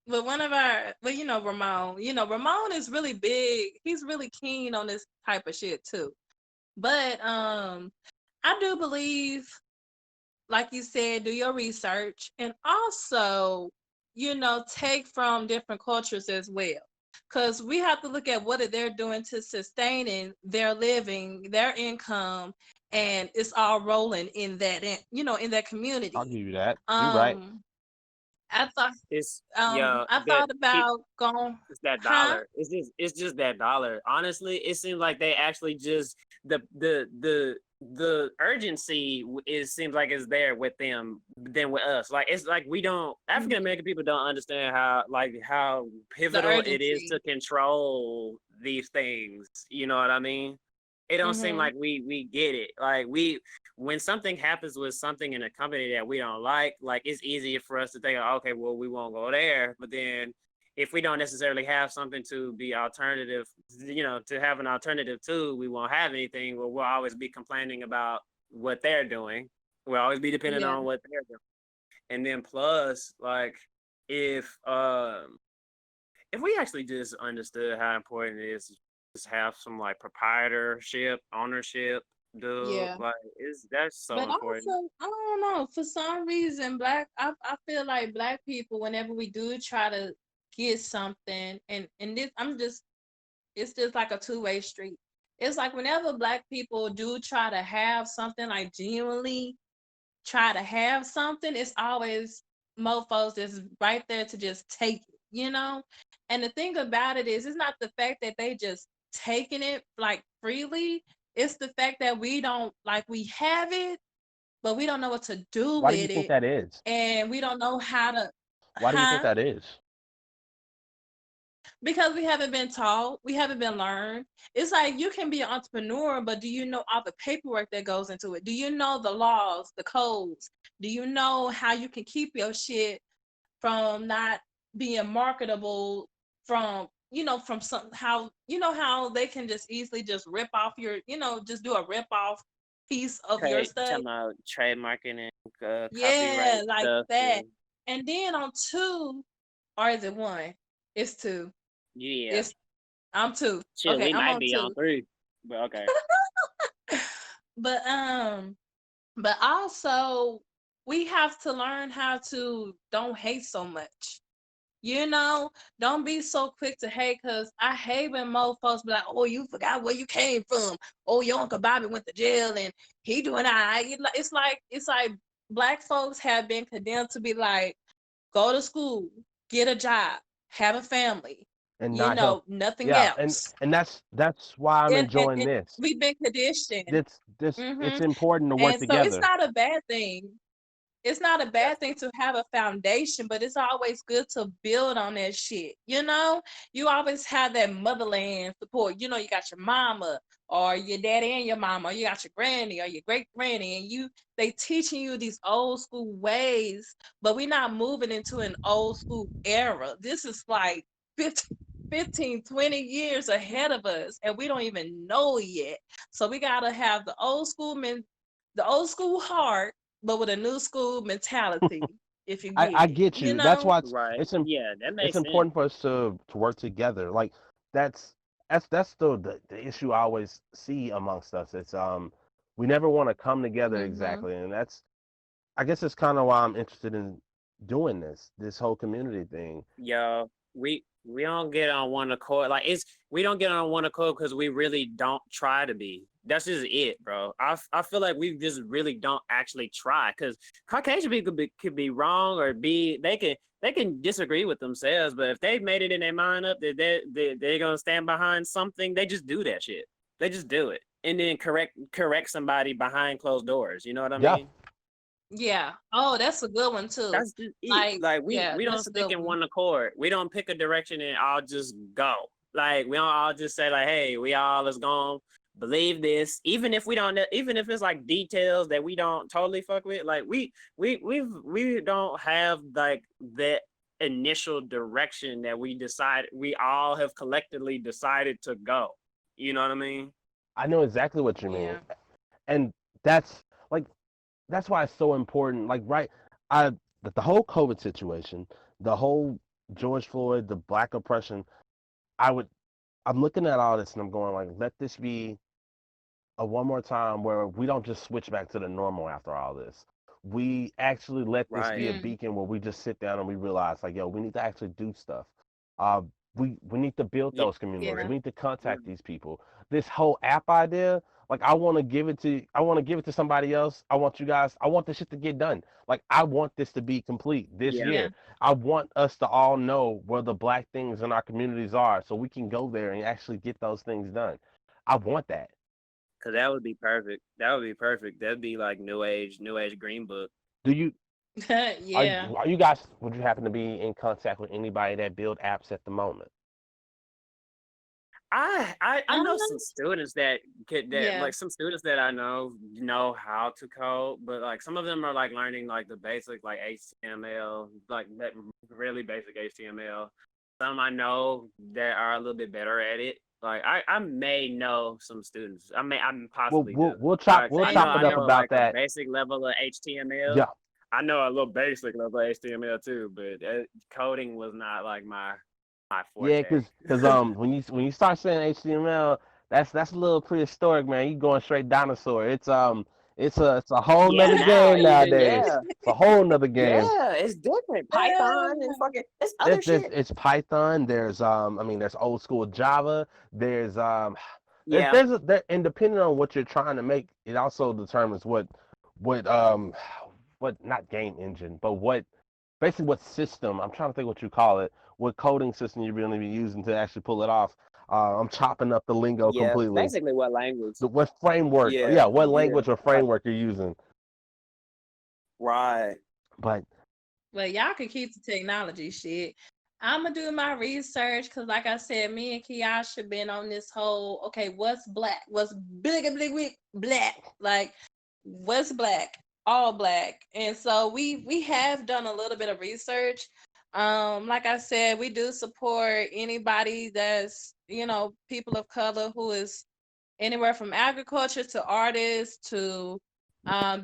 but one of our well Ramon, Ramon is really big. He's really keen on this type of shit too. But I do believe, like you said, do your research and also, take from different cultures as well. Because we have to look at what they're doing to sustaining their living, their income, and it's all rolling in that, in that I'll community. give you that. You're right. Um, I thought, It's yeah I that thought about going, it's that huh? dollar. It's just that dollar. Honestly, it seems like they actually just the urgency is seems like it's there with them than with us. Like it's like we don't African Mhm. American people don't understand how The pivotal it is to urgency. control these things. You know what I mean? It don't seem Hmm. like we get it. Like we when something happens with something in a company that we don't like it's easier for us to think, okay, well, we won't go there. But then if we don't necessarily have something to be alternative, to have an alternative to, we won't have anything. Well, we'll always be complaining about what they're doing. We'll always be dependent Yeah. on what they're doing. And then plus, like, if if we actually just understood how important it is to just have some like proprietorship, ownership, dude, Yeah. like that's so But important. also, I don't know, for some reason, I feel like black people, whenever we do try to get something, and this, it's just like a two-way street. It's like whenever black people do try to have something, like genuinely try to have something, it's always mofos that's right there to just take it, you know? And the thing about it is, it's not the fact that they just taking it like freely. It's the fact that we don't like we have it, but we don't know what to do Why do you with think it, that is? and we don't know how to, Why do you think huh? that is? Because we haven't been taught, we haven't been learned. It's like you can be an entrepreneur, but do you know all the paperwork that goes into it? Do you know the laws, the codes? Do you know how you can keep your shit from not being marketable, from from some how how they can just easily just rip off your, just do a rip off piece of your Trade, you stuff? talking about trademarking and Yeah, copyright like stuff that. and And then on two, or is it one? It's two. yeah, It's I'm two. shit, Okay, we I'm might on be on two. three, but okay. But also we have to learn how to don't hate so much. You know, don't be so quick to hate, because I hate when mofos be like, oh, you forgot where you came from. Oh, your Uncle Bobby went to jail and he doing I. It's like black folks have been condemned to be like, go to school, get a job, have a family, And not help. nothing Yeah, else. and that's why I'm enjoying And this. we've been conditioned. This Hmm. it's important to work And so it's together. not a bad thing. It's not a bad thing to have a foundation, but it's always good to build on that shit. You always have that motherland support. You got your mama or your daddy and your mama, or you got your granny or your great granny, and they teaching you these old school ways, but we're not moving into an old school era. This is like 15, 20 years ahead of us, and we don't even know yet. So we gotta have the old school heart, but with a new school mentality, if you I get I it, get you you. That's know? why Right. it's Yeah, that it's makes sense. important for us to work together. Like that's that's the issue I always see amongst us. It's we never want to come together Mm-hmm. exactly, and that's I guess it's kind of why I'm interested in doing this whole community thing. Yo, we don't get on one accord. Like it's we don't get on one accord because we really don't try to be. That's just it, bro. I feel like we just really don't actually try because Caucasian people could be wrong or be they can disagree with themselves, but if they made it in their mind up that they're gonna stand behind something, they just do that shit. They just do it and then correct somebody behind closed doors. You know what I Yeah, mean? Yeah. Oh, that's a good one too. That's just it. Like, Like yeah, we don't that's a stick good in one. one accord. We don't pick a direction and all just go. Like we don't all just say like, hey, we all is gonna believe this, even if we don't, even if it's like details that we don't totally fuck with. Like we don't have like that initial direction that we all have collectively decided to go. You know what I mean? I know exactly what you mean, Yeah. and that's like that's why it's so important. Like, right, I the whole COVID situation, the whole George Floyd, the Black oppression. I would I'm looking at all this and I'm going like, let this be a one more time where we don't just switch back to the normal after all this. We actually let this Right. be a Mm. beacon where we just sit down and we realize like, yo, we need to actually do stuff. Uh, we need to build Yeah. those communities. Yeah. We need to contact Mm. these people. This whole app idea, like I want to give it to somebody else. I want this shit to get done. Like I want this to be complete this Yeah. Yeah. year. I want us to all know where the black things in our communities are so we can go there and actually get those things done. I want that. Cause that would be perfect. That would be perfect. That'd be like new age green book. Do you Yeah. are you guys would you happen to be in contact with anybody that build apps at the moment? I know some Um, students that yeah. like some students that I know how to code, but like some of them are like learning like the basic like HTML, like that really basic HTML. Some I know that are a little bit better at it. Like I may know some students. I possibly do. We'll I chop it I up Maybe. know about like a that. basic level of HTML. Yeah, I know a little basic level of HTML too, but coding was not like my yeah, forte. cause when you start saying HTML, that's a little prehistoric, man. You going straight dinosaur. It's a whole Yeah, nother now game even, nowadays. yeah. It's a whole nother game. Yeah, it's different. Python and Uh, fucking it's other shit. It's Python. There's I mean there's old school Java. Yeah, There, and depending on what you're trying to make, it also determines what what not game engine, but what basically what system. I'm trying to think what you call it. What coding system you're going to be using to actually pull it off. I'm chopping up the lingo yeah. completely. Basically, what language? What framework? Yeah, Yeah, what yeah. language or framework you're using. Right. But well, y'all can keep the technology shit. I'm gonna do my research because, like I said, me and Kiasha been on this whole okay, what's black? What's big black? Like, what's black? All black. And so we have done a little bit of research. Like I said, we do support anybody that's people of color who is anywhere from agriculture to artists to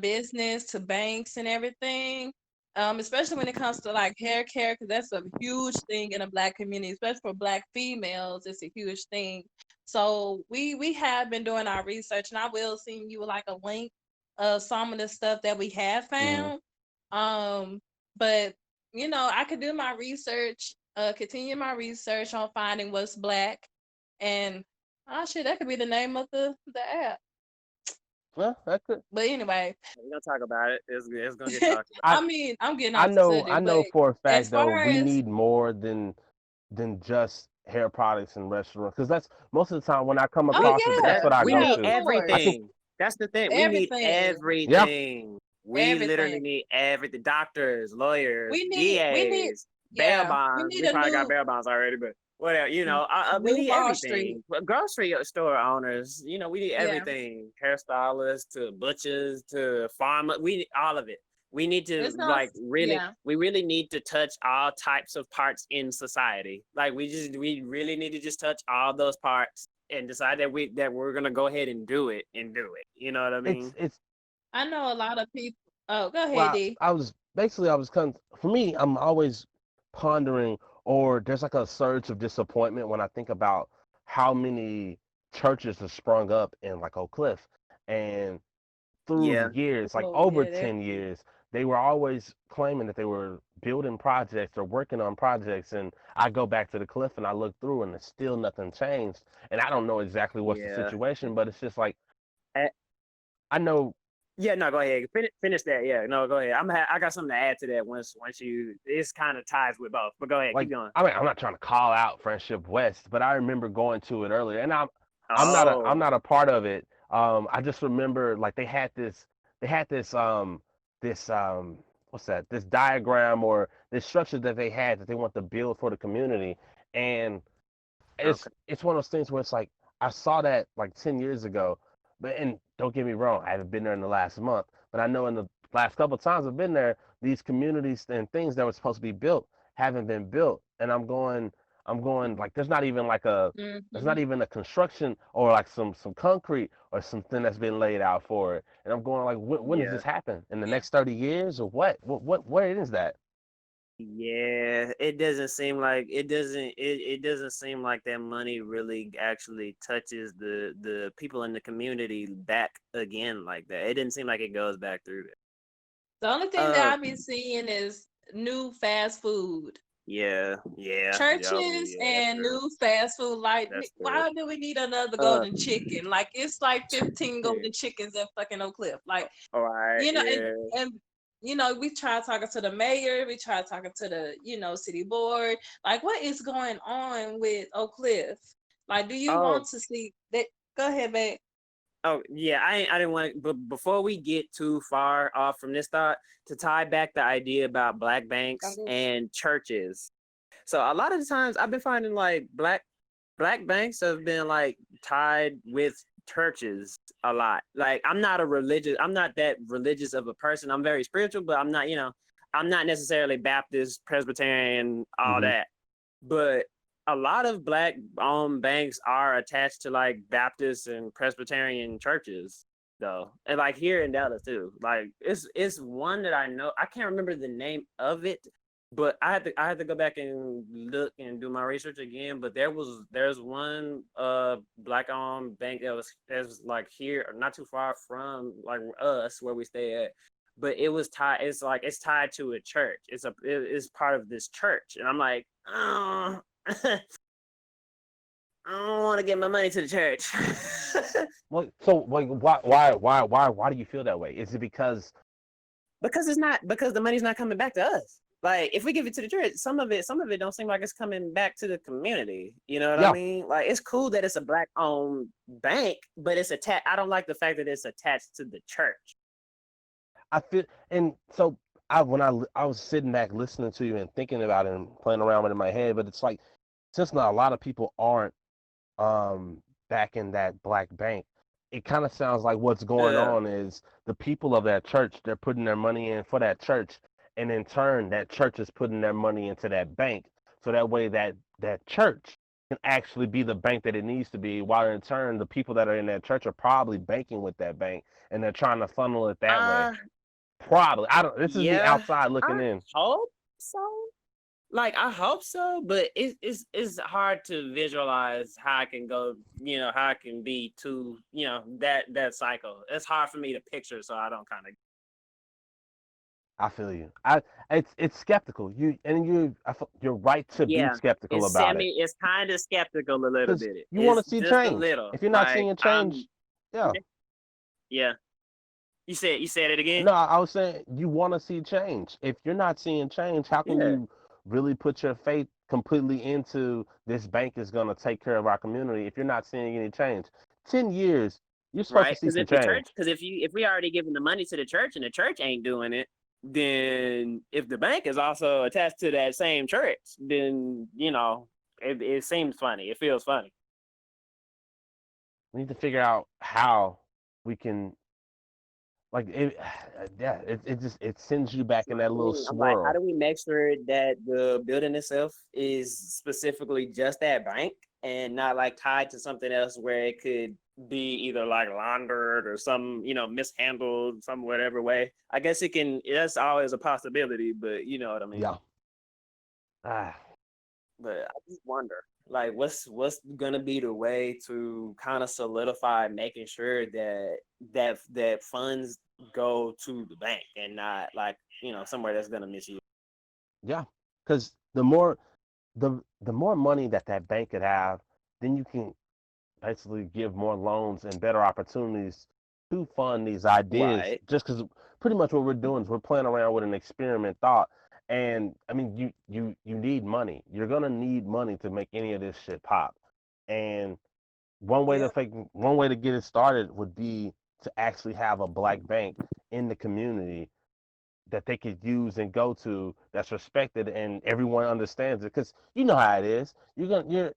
business to banks and everything. Especially when it comes to like hair care, because that's a huge thing in the black community, especially for black females. It's a huge thing. So we have been doing our research, and I will send you like a link of some of the stuff that we have mm, found. Um, but I could do my research, continue my research on finding what's black, and oh shit, that could be the name of the app. well, that could. But anyway, We're gonna talk about it. It's gonna get talked about. I I mean, I'm getting off the I subject, know but for a as fact though far we as need more than just hair products and restaurants because that's most of the time when I come oh across it, that's That yeah, what I we go yeah, need of to. I course, think everything. That's the thing. We need everything, yeah, everything. We literally everything. need everything. Doctors, lawyers, We need, DAs, bail yeah, we bonds. need We a probably got new bail bonds already, but whatever. We new need Wall Street. everything. But grocery store owners. We need Yeah, everything. Hairstylists to butchers to farmers. We need all of it. We need to it's not. like really. Yeah, We really need to touch all types of parts in society. Like we really need to just touch all those parts and decide that we're gonna go ahead and do it and do it. You know what I mean? it's I know a lot of people. Oh, go ahead, well, D. I was basically I was for me, I'm always pondering, or there's like a surge of disappointment when I think about how many churches have sprung up in like Oakcliff, and through the Yeah. years, like Oh over yeah, that. 10 years, they were always claiming that they were building projects or working on projects. And I go back to the cliff and I look through and there's still nothing changed. And I don't know exactly what's the Yeah. situation, but it's just like, Eh, I know, Yeah, no, go ahead. Finish that. Yeah, no, go ahead. I got something to add to that once you. It's kind of ties with both, but go ahead, like, keep going. I mean, I'm not trying to call out Friendship West, but I remember going to it earlier and I'm Oh, not a part of it. I just remember like they had this what's that this diagram or this structure that they had that they want to build for the community, and okay. it's one of those things where it's like I saw that like 10 years ago, but and don't get me wrong, I haven't been there in the last month, but I know in the last couple of times I've been there, these communities and things that were supposed to be built haven't been built, and I'm going. I'm going like there's not even like a there's Mm-hmm. not even a construction or like some concrete or something that's been laid out for it. And I'm going like when does Yeah. this happen? In the Yeah. next 30 years or what? What where is that? Yeah, it doesn't seem like it doesn't seem like that money really actually touches the people in the community back again like that. It didn't seem like it goes back through The only there. thing that I've been seeing is new fast food. Yeah, yeah, Churches that's and true. new fast food. Like, That's true. why do we need another Uh, golden chicken? Like, it's like 15 golden chickens at fucking Oakcliff. Like, all right, you know, yeah. and we tried talking to the mayor, we tried talking to the, city board. Like, what is going on with Oakcliff? Like, do you Oh, want to see that? Go ahead, babe. oh, yeah. I didn't want, but before we get too far off from this thought, to tie back the idea about black banks and churches. So a lot of the times I've been finding like black banks have been like tied with churches a lot. Like I'm not that religious of a person. I'm very spiritual, but I'm not necessarily Baptist, Presbyterian, all Hmm. that. But a lot of black owned banks are attached to like Baptist and Presbyterian churches though. And like here in Dallas too. Like it's one that I know. I can't remember the name of it, but I had to go back and look and do my research again. But there's one black owned bank that was like here, not too far from like us where we stay at. But it was tied. It's tied to a church. It's part of this church, and I'm like, oh, I don't want to give my money to the church. Well, so like why do you feel that way? Is it because Because the money's not coming back to us. Like if we give it to the church, some of it don't seem like it's coming back to the community. You know what I yeah, mean? Like it's cool that it's a black owned bank, but it's attached. I don't like the fact that it's attached to the church. I feel and so I was sitting back listening to you and thinking about it and playing around with it in my head, but it's like since not a lot of people aren't back in that black bank, it kind of sounds like what's going Yeah. on is the people of that church, they're putting their money in for that church, and in turn that church is putting their money into that bank, so that way that church can actually be the bank that it needs to be, while in turn the people that are in that church are probably banking with that bank and they're trying to funnel it that way. Uh Probably. I don't, this is me yeah. outside looking I in. hope so. Like I hope so, but it's hard to visualize how I can go, how I can be to, that cycle. It's hard for me to picture, so I don't kind of. I feel you. It's skeptical. You're right to be Yeah, skeptical about it it's kind of skeptical a little because bit. you want It's to see just a change. little. If you're not Like seeing change, yeah. yeah. You said it again. No, I was saying you want to see change. If you're not seeing change, how can Yeah. you really put your faith completely into this bank is going to take care of our community if you're not seeing any change? 10 years, you're supposed to Right. see some change. Because if we already giving the money to the church and the church ain't doing it, then if the bank is also attached to that same church, then it seems funny. It feels funny. We need to figure out how we can like it. Yeah, it just it sends you back in that little I'm like, how swirl. do we make sure that the building itself is specifically just that bank and not like tied to something else where it could be either like laundered or some, mishandled some whatever way? I guess that's always a possibility, but you know what I mean. Yeah. Ah, But I just wonder, like, what's gonna be the way to kind of solidify making sure that funds go to the bank and not like somewhere that's gonna misuse. yeah. Because the more money that bank could have, then you can basically give more loans and better opportunities to fund these ideas. Right. Just because pretty much what we're doing is we're playing around with an experiment thought. And I mean, you need money. You're gonna need money to make any of this shit pop. And Yeah. one way to get it started would be to actually have a black bank in the community that they could use and go to that's respected and everyone understands it because you know how it is you're gonna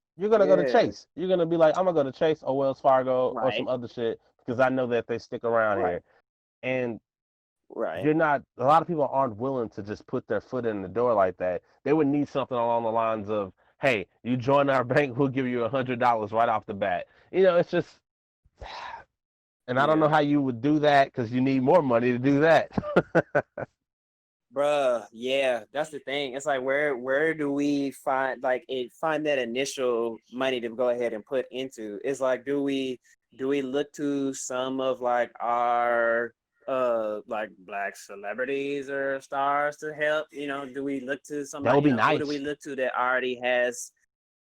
go to Yeah. Chase, you're gonna be like I'm gonna go to Chase or Wells Fargo or some Right. other shit because I know that they stick around Right. here. And Right. you're not a lot of people aren't willing to just put their foot in the door like that. They would need something along the lines of hey, you join our bank, we'll give you $100 right off the bat. It's just, and I don't know Yeah. how you would do that because you need more money to do that. Bruh, yeah, that's the thing. It's like where do we find that initial money to go ahead and put into? It's like do we look to some of like our like black celebrities or stars to help? Do we look to That would somebody, be who do we nice. look to that already has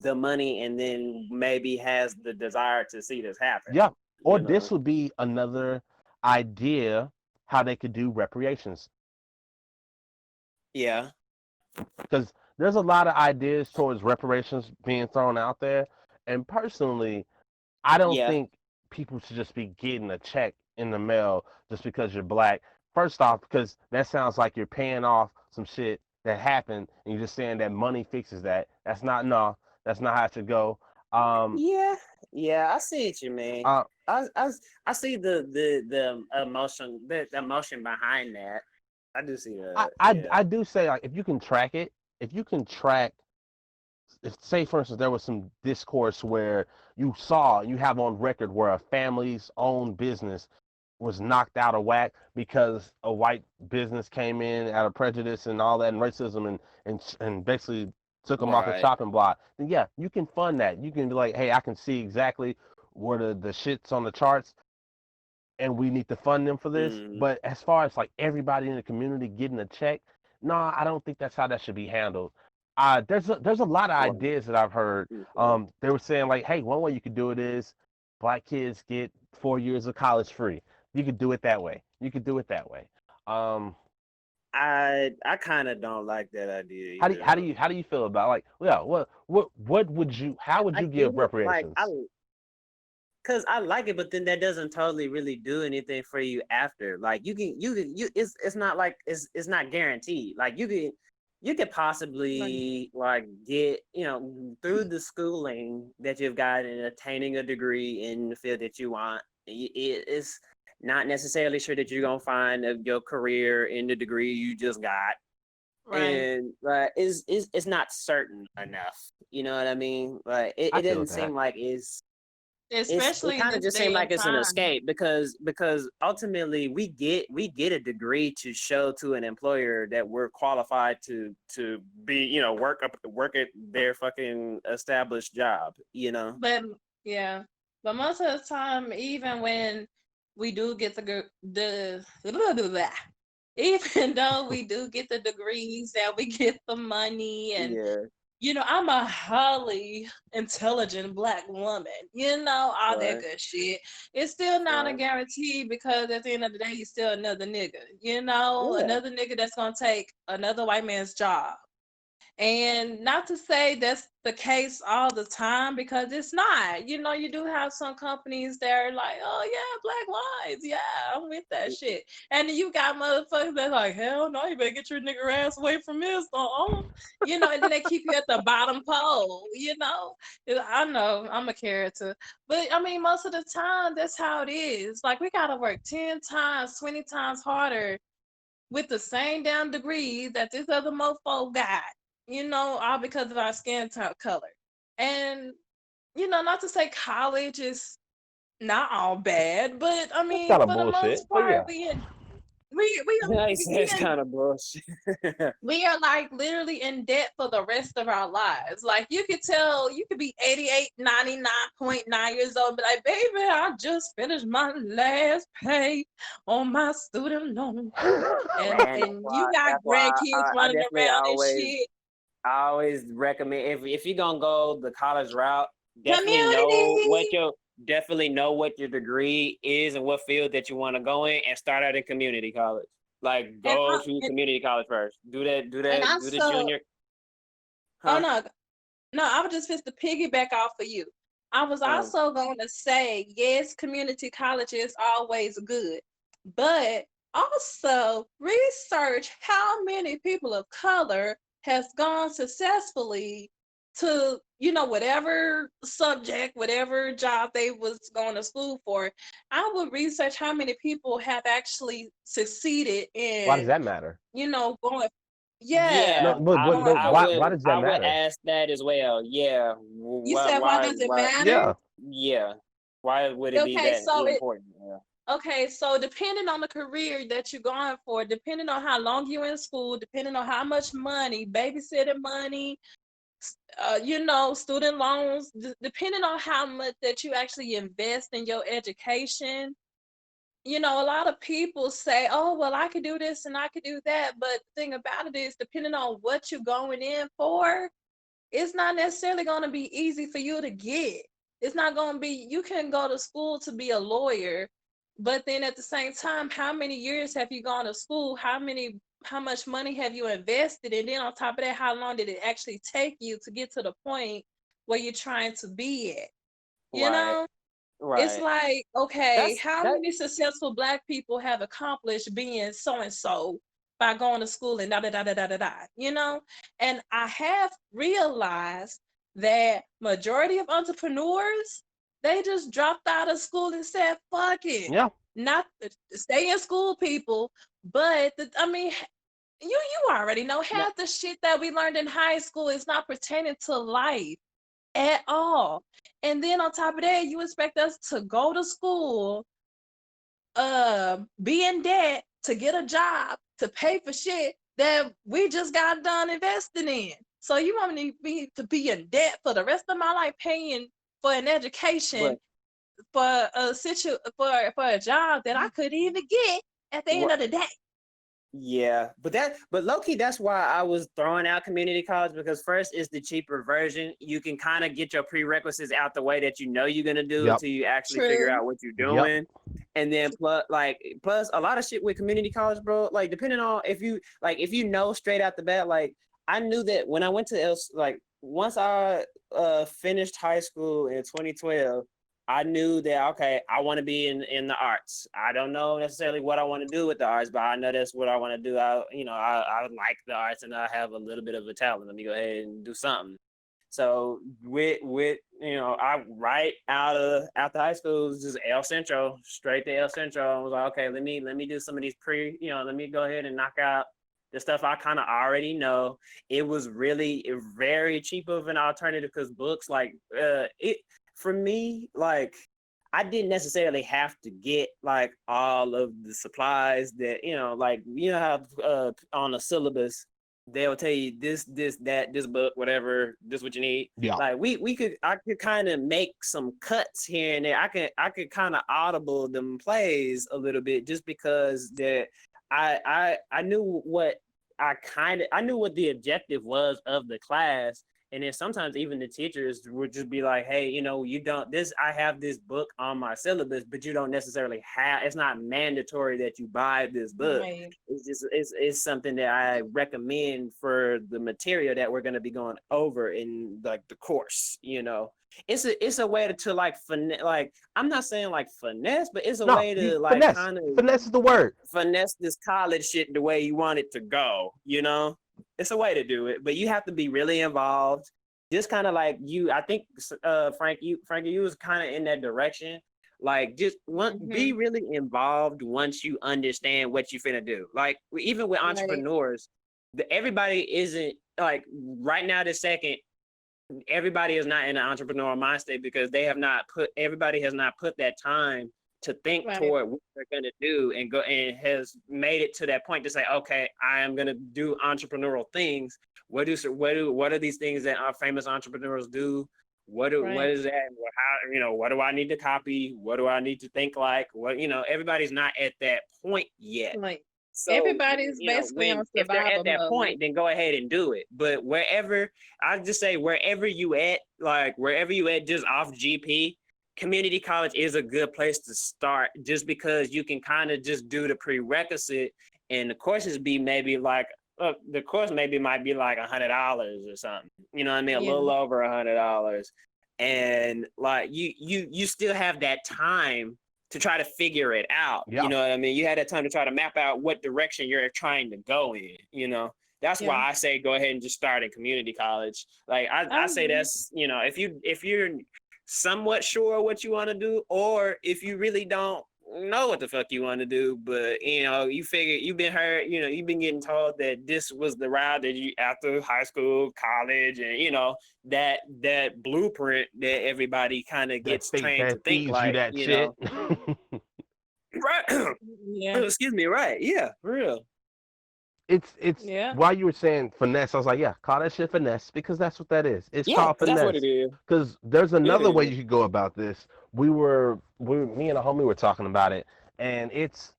the money and then maybe has the desire to see this happen? Yeah. Or You this know? would be another idea how they could do reparations. Yeah. Because there's a lot of ideas towards reparations being thrown out there. And personally, I don't Yeah. think people should just be getting a check in the mail just because you're black. First off, because that sounds like you're paying off some shit that happened and you're just saying that money fixes that. That's not, no, that's not how it should go. Um, Yeah, yeah, I see what you mean. uh, I see the emotion behind that. I do see I, that. I, Yeah. I do say, like, if you can track it, if you can track, if, say for instance there was some discourse where you have on record where a family's own business was knocked out of whack because a white business came in out of prejudice and all that and racism and basically took them off the Right. chopping block, then yeah, you can fund that. You can be like, hey, I can see exactly where the shit's on the charts and we need to fund them for this. Mm, But as far as like everybody in the community getting a check, no, I don't think that's how that should be handled. There's a lot of right. ideas that I've heard. Okay. They were saying like, hey, one way you could do it is black kids get 4 years of college free. You could do it that way. You could do it that way. Um, I kind of don't like that idea how do you, either how do though. you how do you feel about like, yeah, what would you how would I you get give it, like reparations? cause I like it, but then that doesn't totally really do anything for you after. Like it's not like it's not guaranteed. Like you could Right. possibly like get, through the schooling that you've got and attaining a degree in the field that you want. It's not necessarily sure that you're gonna find your career in the degree you just got, Right. and it's not certain enough. You know what I mean? Like I it feel doesn't seem that. like it Especially in kind of this just seemed day like and it's an time. escape because ultimately we get a degree to show to an employer that we're qualified to be, work at their fucking established job. But yeah, but most of the time, even when we do get the even though we do get the degrees and we get the money and Yeah, I'm a highly intelligent black woman, all that right, good shit. It's still not a right. guarantee because at the end of the day, he's still another nigga, Yeah, another nigga that's gonna take another white man's job. And not to say that's the case all the time because it's not. You do have some companies that are like, oh yeah, black lives. Yeah, I'm with that shit. And then you got motherfuckers that's like, hell no, you better get your nigger ass away from this. And then they keep you at the bottom pole. I know I'm a character. But I mean, most of the time, that's how it is. Like, we gotta work 10 times, 20 times harder with the same damn degree that this other mofo got, all because of our skin color. And, not to say college is not all bad, but I That's mean, kind of for the bullshit, most but part, yeah. I say it's kind of bullshit. we are like literally in debt for the rest of our lives. Like, you could tell, you could be 88, 99.9 years old, but like, baby, I just finished my last pay on my student loan. And Man, and you got that's why grandkids I running definitely around and always shit. I always recommend, if you're gonna go the college route, definitely know what Community. your definitely know what your degree is and what field that you want to go in, and start out in community college. Like And go I to and, community college first. Do that, and I do the so junior, oh huh? no, no, I was just to piggyback off of you. I was Um, also going to say, yes, community college is always good, but also research how many people of color has gone successfully to, whatever subject, whatever job they was going to school for. I would research how many people have actually succeeded Why does in, that matter? going. Yeah. No, but I why would does that matter? ask that as well. Yeah. You said why does it matter? Yeah. Yeah. Why would it be Okay, that so important? Yeah. okay, so depending on the career that you're going for, depending on how long you're in school, depending on how much money, babysitting money, student loans, depending on how much that you actually invest in your education. A lot of people say, oh, well, I could do this and I could do that. But the thing about it is, depending on what you're going in for, it's not necessarily going to be easy for you to get. It's not going to be, you can go to school to be a lawyer, but then at the same time, how many years have you gone to school? How much money have you invested? And then on top of that, how long did it actually take you to get to the point where you're trying to be at? You Right. know? It's Right. like, okay, That's how that. many successful Black people have accomplished being so and so by going to school and da da da da da da da, And I have realized that majority of entrepreneurs, they just dropped out of school and said, "Fuck it." Yeah. Not stay in school, people, but you already know No, half the shit that we learned in high school is not pertaining to life at all. And then on top of that, you expect us to go to school, be in debt to get a job to pay for shit that we just got done investing in. So you want me to be in debt for the rest of my life paying for an education but for for a job that I couldn't even get at the end right. of the day. Yeah, but low key, that's why I was throwing out community college, because first it's the cheaper version. You can kind of get your prerequisites out the way that you're gonna do Yep. until you actually figure True. out what you're Yep. doing. And then plus a lot of shit with community college, bro. Like depending on if you know straight out the bat, like I knew that when I went to once I finished high school in 2012. I knew that okay, I want to be in the arts. I don't know necessarily what I want to do with the arts, but I know that's what I want to do. I like the arts and I have a little bit of a talent. Let me go ahead and do something. So I right after high school, it was just El Centro, straight to El Centro. I was like, okay, let me do some of these let me go ahead and knock out the stuff I kind of already know. It was really very cheap of an alternative because books it for me, like I didn't necessarily have to get like all of the supplies that how on a syllabus they'll tell you this book, whatever, this what you need. Yeah. Like I could kind of make some cuts here and there. I could kind of audible them plays a little bit just because that I knew what I knew what the objective was of the class. And then sometimes even the teachers would just be like, hey, I have this book on my syllabus, but you don't necessarily it's not mandatory that you buy this book. Right. It's something that I recommend for the material that we're going to be going over in like the course, It's a way to like I'm not saying like finesse, but it's a way to like finesse. kind of Finesse is the word. finesse this college shit the way you want it to go, It's a way to do it, but you have to be really involved. Just kind of like I think Frankie, you was kind of in that direction. Like just be really involved once you understand what you finna do. Like even with entrepreneurs, everybody isn't like right now this second. Everybody is not in an entrepreneurial mind state because everybody has not put that time to think toward what they're going to do and has made it to that point to say, okay, I am going to do entrepreneurial things. What are these things that our famous entrepreneurs do? What is that? How, what do I need to copy? What do I need to think like? Everybody's not at that point yet. Like So everybody's basically on if they're at that survival point, then go ahead and do it. But I just say wherever you at, just off GP, community college is a good place to start just because you can kind of just do the prerequisite and the courses be maybe like the course maybe might be like $100 or something. You know what I mean? A little over $100. And like you still have that time to try to figure it out. Yeah. You know what I mean? You had that time to try to map out what direction you're trying to go in, That's why I say go ahead and just start in community college. Like I say that's, if you're somewhat sure what you want to do, or if you really don't know what the fuck you want to do, but you figure you've been heard, you've been getting told that this was the route that you after high school, college, and that blueprint that everybody kind of gets trained to that think feeds you like, that shit. right? Yeah. Excuse me, right? Yeah, for real. It's Yeah. while you were saying finesse, I was like, yeah, call that shit finesse because that's what that is. It's Yeah, called that's what it finesse. is. Because there's It another way is. you could go about this. Me and a homie were talking about it, and it's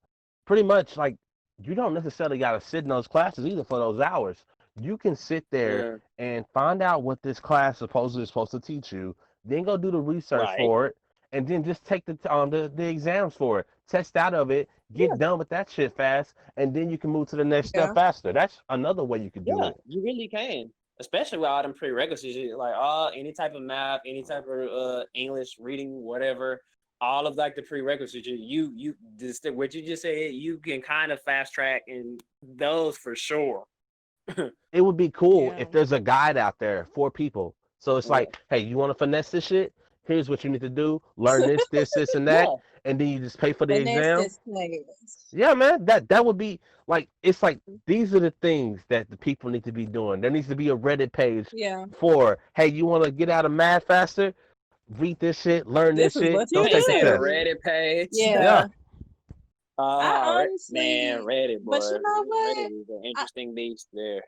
pretty much like you don't necessarily got to sit in those classes either for those hours. You can sit there Yeah, and find out what this class supposedly is supposed to teach you, then go do the research right. for it, and then just take the exams for it, test out of it, get Yeah, done with that shit fast, and then you can move to the next step Yeah. faster. That's another way you could do yeah, it. you really can. Especially with all them prerequisites, like all any type of math, any type of English reading, whatever. All of like the prerequisites, you just what you just said, you can kind of fast track in those for sure. It would be cool Yeah. if there's a guide out there for people. So it's Yeah, like, hey, you want to finesse this shit? Here's what you need to do. Learn this, and that, yeah, and then you just pay for the Finesse exam. this class. Yeah, man, that would be like it's like these are the things that the people need to be doing. There needs to be a Reddit page Yeah. for, hey, you want to get out of math faster? Read this shit, learn This this is shit, what go you they take the say a test. do. Reddit page. Yeah, Yeah. I Man, honestly, Reddit but boy, you know what? Reddit is an I, interesting beast there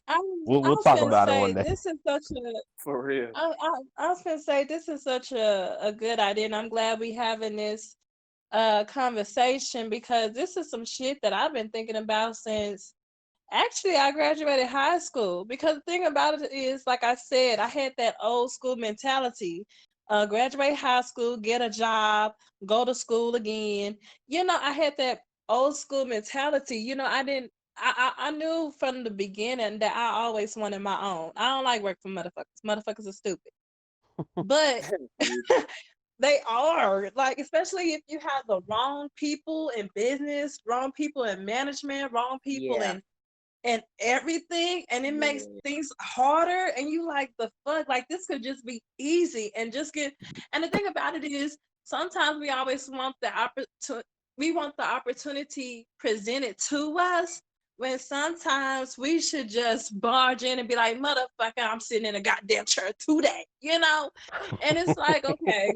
I we'll was talk gonna about it one say day. this is such a for real. I was gonna say this is such a good idea, and I'm glad we having this conversation because this is some shit that I've been thinking about since actually I graduated high school. Because the thing about it is, like I said, I had that old school mentality. Graduate high school, get a job, go to school again. I had that old school mentality. I didn't I knew from the beginning that I always wanted my own. I don't like work for motherfuckers. Motherfuckers are stupid. But they are like, especially if you have the wrong people in business, wrong people in management, wrong people Yeah, in everything, and it makes yeah, things harder. And you like the fuck, like this could just be easy and just get. And the thing about it is, sometimes we always want the opportunity. We want the opportunity presented to us. When sometimes we should just barge in and be like, motherfucker, I'm sitting in a goddamn chair today. And it's like, okay,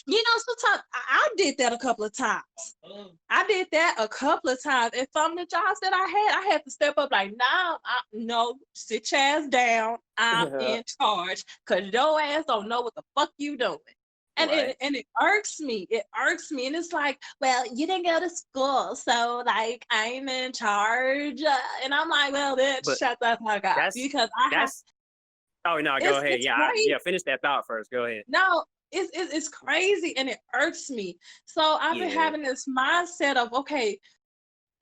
sometimes I did that a couple of times. I did that a couple of times. And some of the jobs that I had to step up like, nah, no, sit your ass down. I'm in charge because your ass don't know what the fuck you doing. And right. it irks me. It irks me. And it's like, well, you didn't go to school. So, like, I'm in charge. And I'm like, well, then But shut the fuck up. that's Because that's. Oh no, go ahead. it's Yeah, crazy. yeah. Finish that thought first. Go ahead. No, it's crazy and it irks me. So I've been Yeah, having this mindset of, okay,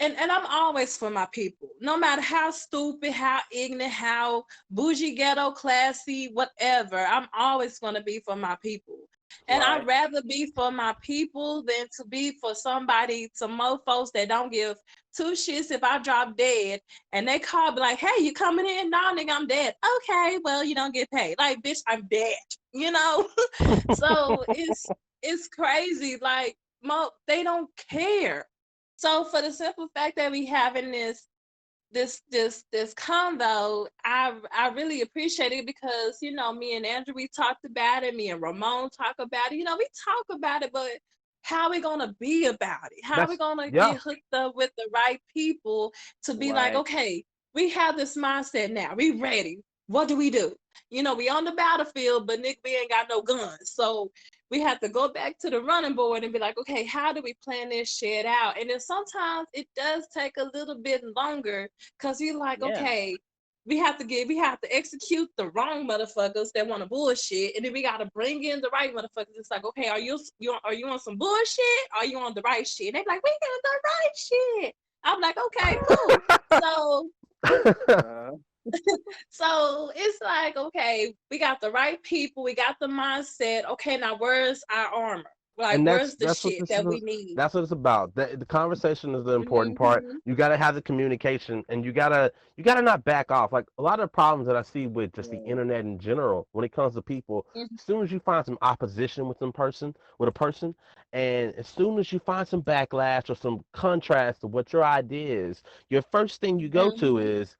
and I'm always for my people, no matter how stupid, how ignorant, how bougie, ghetto, classy, whatever. I'm always going to be for my people. And I'd right. rather be for my people than to be for somebody, some mofos that don't give two shits if I drop dead and they call be like, hey, you coming in? No, nigga, I'm dead. Okay, well, you don't get paid. Like, bitch, I'm dead, you know? So it's crazy. Like, they don't care. So for the simple fact that we having this convo, I really appreciate it because me and Andrew, we talked about it. Me and Ramon talk about it. We talk about it, but how we gonna be about it? How we That's gonna yeah. get hooked up with the right people to be like, Right. okay, we have this mindset now. We ready. What do? We on the battlefield, but Nick, we ain't got no guns. So we have to go back to the running board and be like, okay, how do we plan this shit out? And then sometimes it does take a little bit longer because you're like, Yeah. okay, we have to execute the wrong motherfuckers that want to bullshit, and then we gotta bring in the right motherfuckers. It's like, okay, are you on some bullshit? Are you on the right shit? They be like, we got the right shit. I'm like, okay, cool. So Uh, so it's like, okay, we got the right people, we got the mindset. Okay, now where's our armor? Like, And where's the that's what shit this that is. we need? That's what it's about. The conversation is the important part. Hmm. You gotta have the communication, and you gotta not back off. Like a lot of problems that I see with just the Yeah. internet in general, when it comes to people, as soon as you find some opposition with a person, and as soon as you find some backlash or some contrast to what your idea is, your first thing you go to Hmm. is,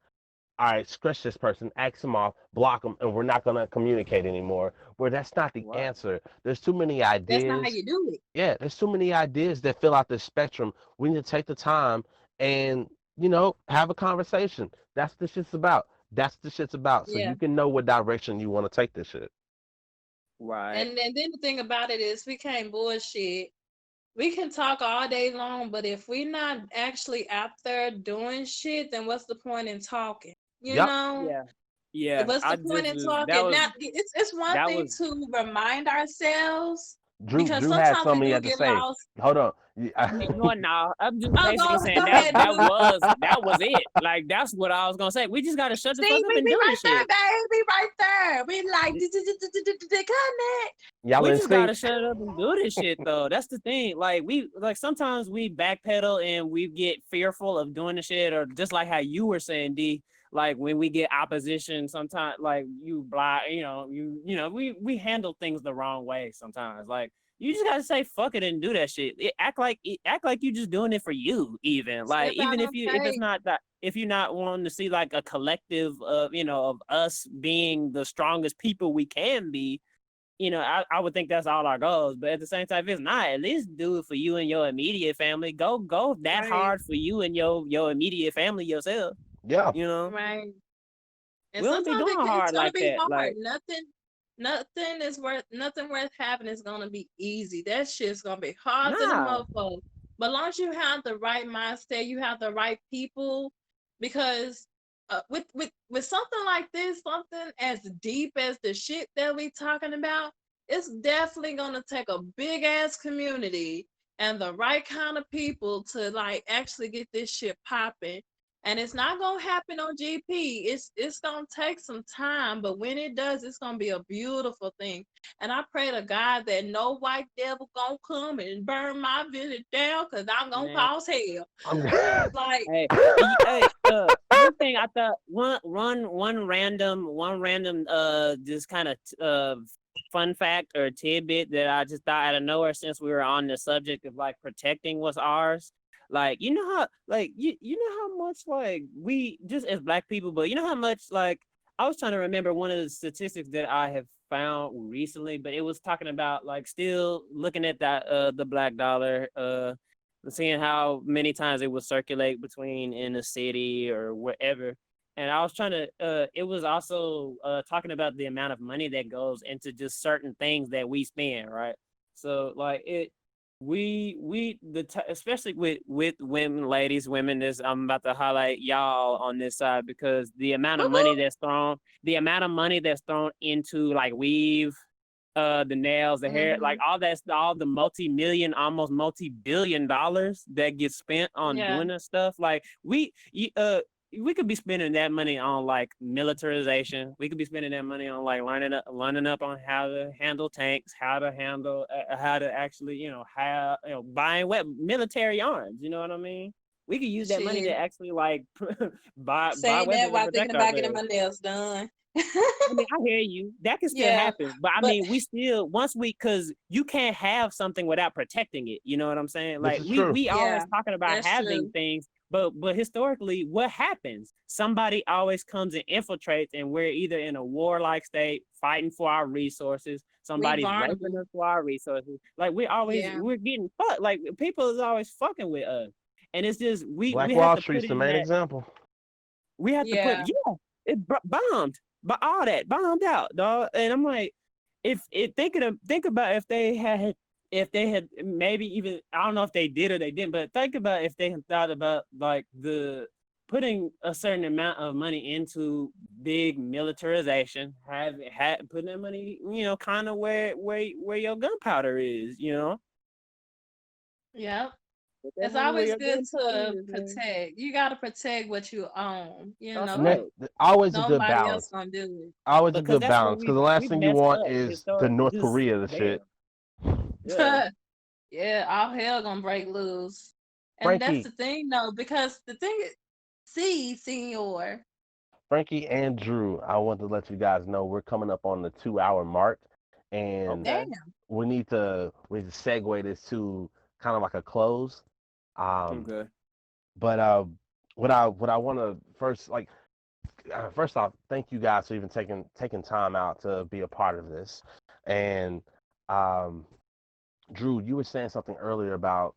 all right, scratch this person, X them off, block them, and we're not going to communicate anymore. Where that's not the Right. answer. There's too many That's not how ideas. you do it. Yeah, there's too many ideas that fill out the spectrum. We need to take the time and, have a conversation. That's the shit's about. That's the shit's about. So Yeah. you can know what direction you want to take this shit. Right. And then the thing about it is we can't bullshit. We can talk all day long, but if we're not actually out there doing shit, then what's the point in talking? You Yep. know? Yeah. Yeah. What's I the point just in was that talking? was Now, it's one that thing was to remind ourselves because Drew had sometimes we something he do had to get say. lost. Hold on. no, no. I'm just Oh, basically saying go that ahead, Drew. that was it. Like that's what I was gonna say. We just gotta shut the See, fuck up and we do right this there, shit. baby, right there. We like connect. Y'all We in just gotta sync? shut up and do this shit though. That's the thing. Like sometimes we backpedal and we get fearful of doing the shit, or just like how you were saying, D. Like when we get opposition, sometimes like you blind, we handle things the wrong way sometimes. Like you just gotta say fuck it and do that shit. Act like you just doing it for you, even like Step out even on if it's faith. not that, if you're not wanting to see like a collective of of us being the strongest people we can be. I would think that's all our goals. But at the same time, if it's not, at least do it for you and your immediate family. Go that Right, hard for you and your immediate family yourself. Yeah. You know, right. And we don't be sometimes doing it's hard gonna like be that. hard. Like, Nothing worth having is gonna be easy. That shit's gonna be hard to the nah, mofo. But as long as you have the right mindset, you have the right people, because with something like this, something as deep as the shit that we talking about, it's definitely gonna take a big ass community and the right kind of people to like actually get this shit popping. And it's not gonna happen on GP. It's gonna take some time, but when it does, it's gonna be a beautiful thing. And I pray to God that no white devil gonna come and burn my village down, cause I'm gonna man. cause hell. I'm Like, One thing I thought one random just kind of fun fact or tidbit that I just thought out of nowhere, since we were on the subject of like protecting what's ours. Like how like you know how much like we just as black people, but you know how much like I was trying to remember one of the statistics that I have found recently, but it was talking about like still looking at that the black dollar, seeing how many times it would circulate between in the city or wherever. And I was trying to it was also talking about the amount of money that goes into just certain things that we spend, right? So like especially with women, ladies, women, this I'm about to highlight y'all on this side, because the amount of money woo-hoo. that's thrown into like weave, the nails, the hair, like Mhm. all the multi-million, almost multi-billion dollars that gets spent on Yeah. doing this stuff. Like we could be spending that money on like militarization. We could be spending that money on like learning up on how to handle tanks, how to actually, have, buying military arms. You know what I mean? We could use that money to Shit. actually like buy Saying that weapons and while thinking protect about getting ourselves. my nails done. I mean, I hear you. That can still Yeah. happen, but I But mean, we still because you can't have something without protecting it. You know what I'm saying? This Like is true. we always yeah, talking about that's having true. things, but historically, what happens? Somebody always comes and infiltrates, and we're either in a warlike state, fighting for our resources. We Somebody's raping vulnerable. us for our resources. Like Yeah. we're getting fucked. Like people is always fucking with us, and it's just Black we have Wall to put Street's the in main that. example. We have to put, Yeah. it bombed, but all that bombed out, dog. And I'm like, if think about if they had maybe even, I don't know if they did or they didn't, but think about if they had thought about like the putting a certain amount of money into big militarization, had putting that money, kind of where your gunpowder is, Yep. put that It's money where always your good gunpowder to is, man. protect. You gotta protect what you own, That's And that right. always a good nobody else balance. gonna do Always a Because good that's where balance. Because the last we thing you messed want up is the historic North just Korea of the there. shit. Yeah. it. Yeah, all hell gonna break loose. And that's Frankie, the thing though, because the thing is, see, senor. Frankie and Drew, I want to let you guys know we're coming up on the 2 hour mark, and Okay. Damn. we need to segue this to kind of like a close. Um, Okay. but what I want to first off, thank you guys for even taking time out to be a part of this. And um, Drew, you were saying something earlier about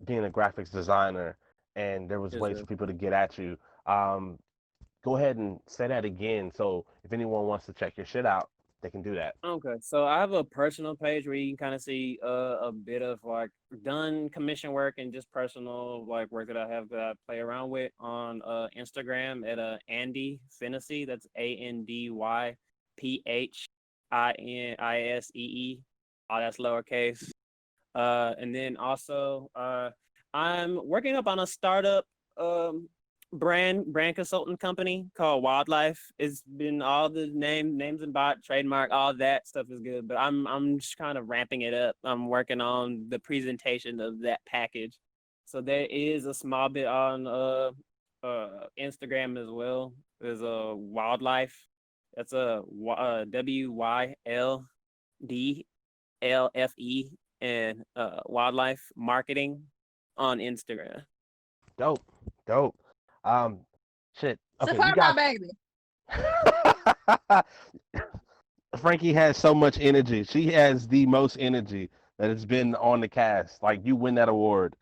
being a graphics designer, and there was Yes, ways sir. for people to get at you. Um, Go ahead and say that again. So if anyone wants to check your shit out, they can do that. Okay, so I have a personal page where you can kind of see a bit of like done commission work and just personal like work that I have that I play around with on Instagram at Andy Finisee. That's ANDYPHINISEE. All that's lowercase. And then also I'm working up on a startup um brand consultant company called Wildlife. It's been all the names and bot trademark, all that stuff is good, but I'm just kind of ramping it up. I'm working on the presentation of that package. So there is a small bit on Instagram as well. There's a Wildlife. That's a WYLDLFE and Wildlife Marketing on Instagram. Dope, dope. Um, Shit. Okay, you Support my guys. baby. Frankie has so much energy. She has the most energy that has been on the cast. Like you win that award.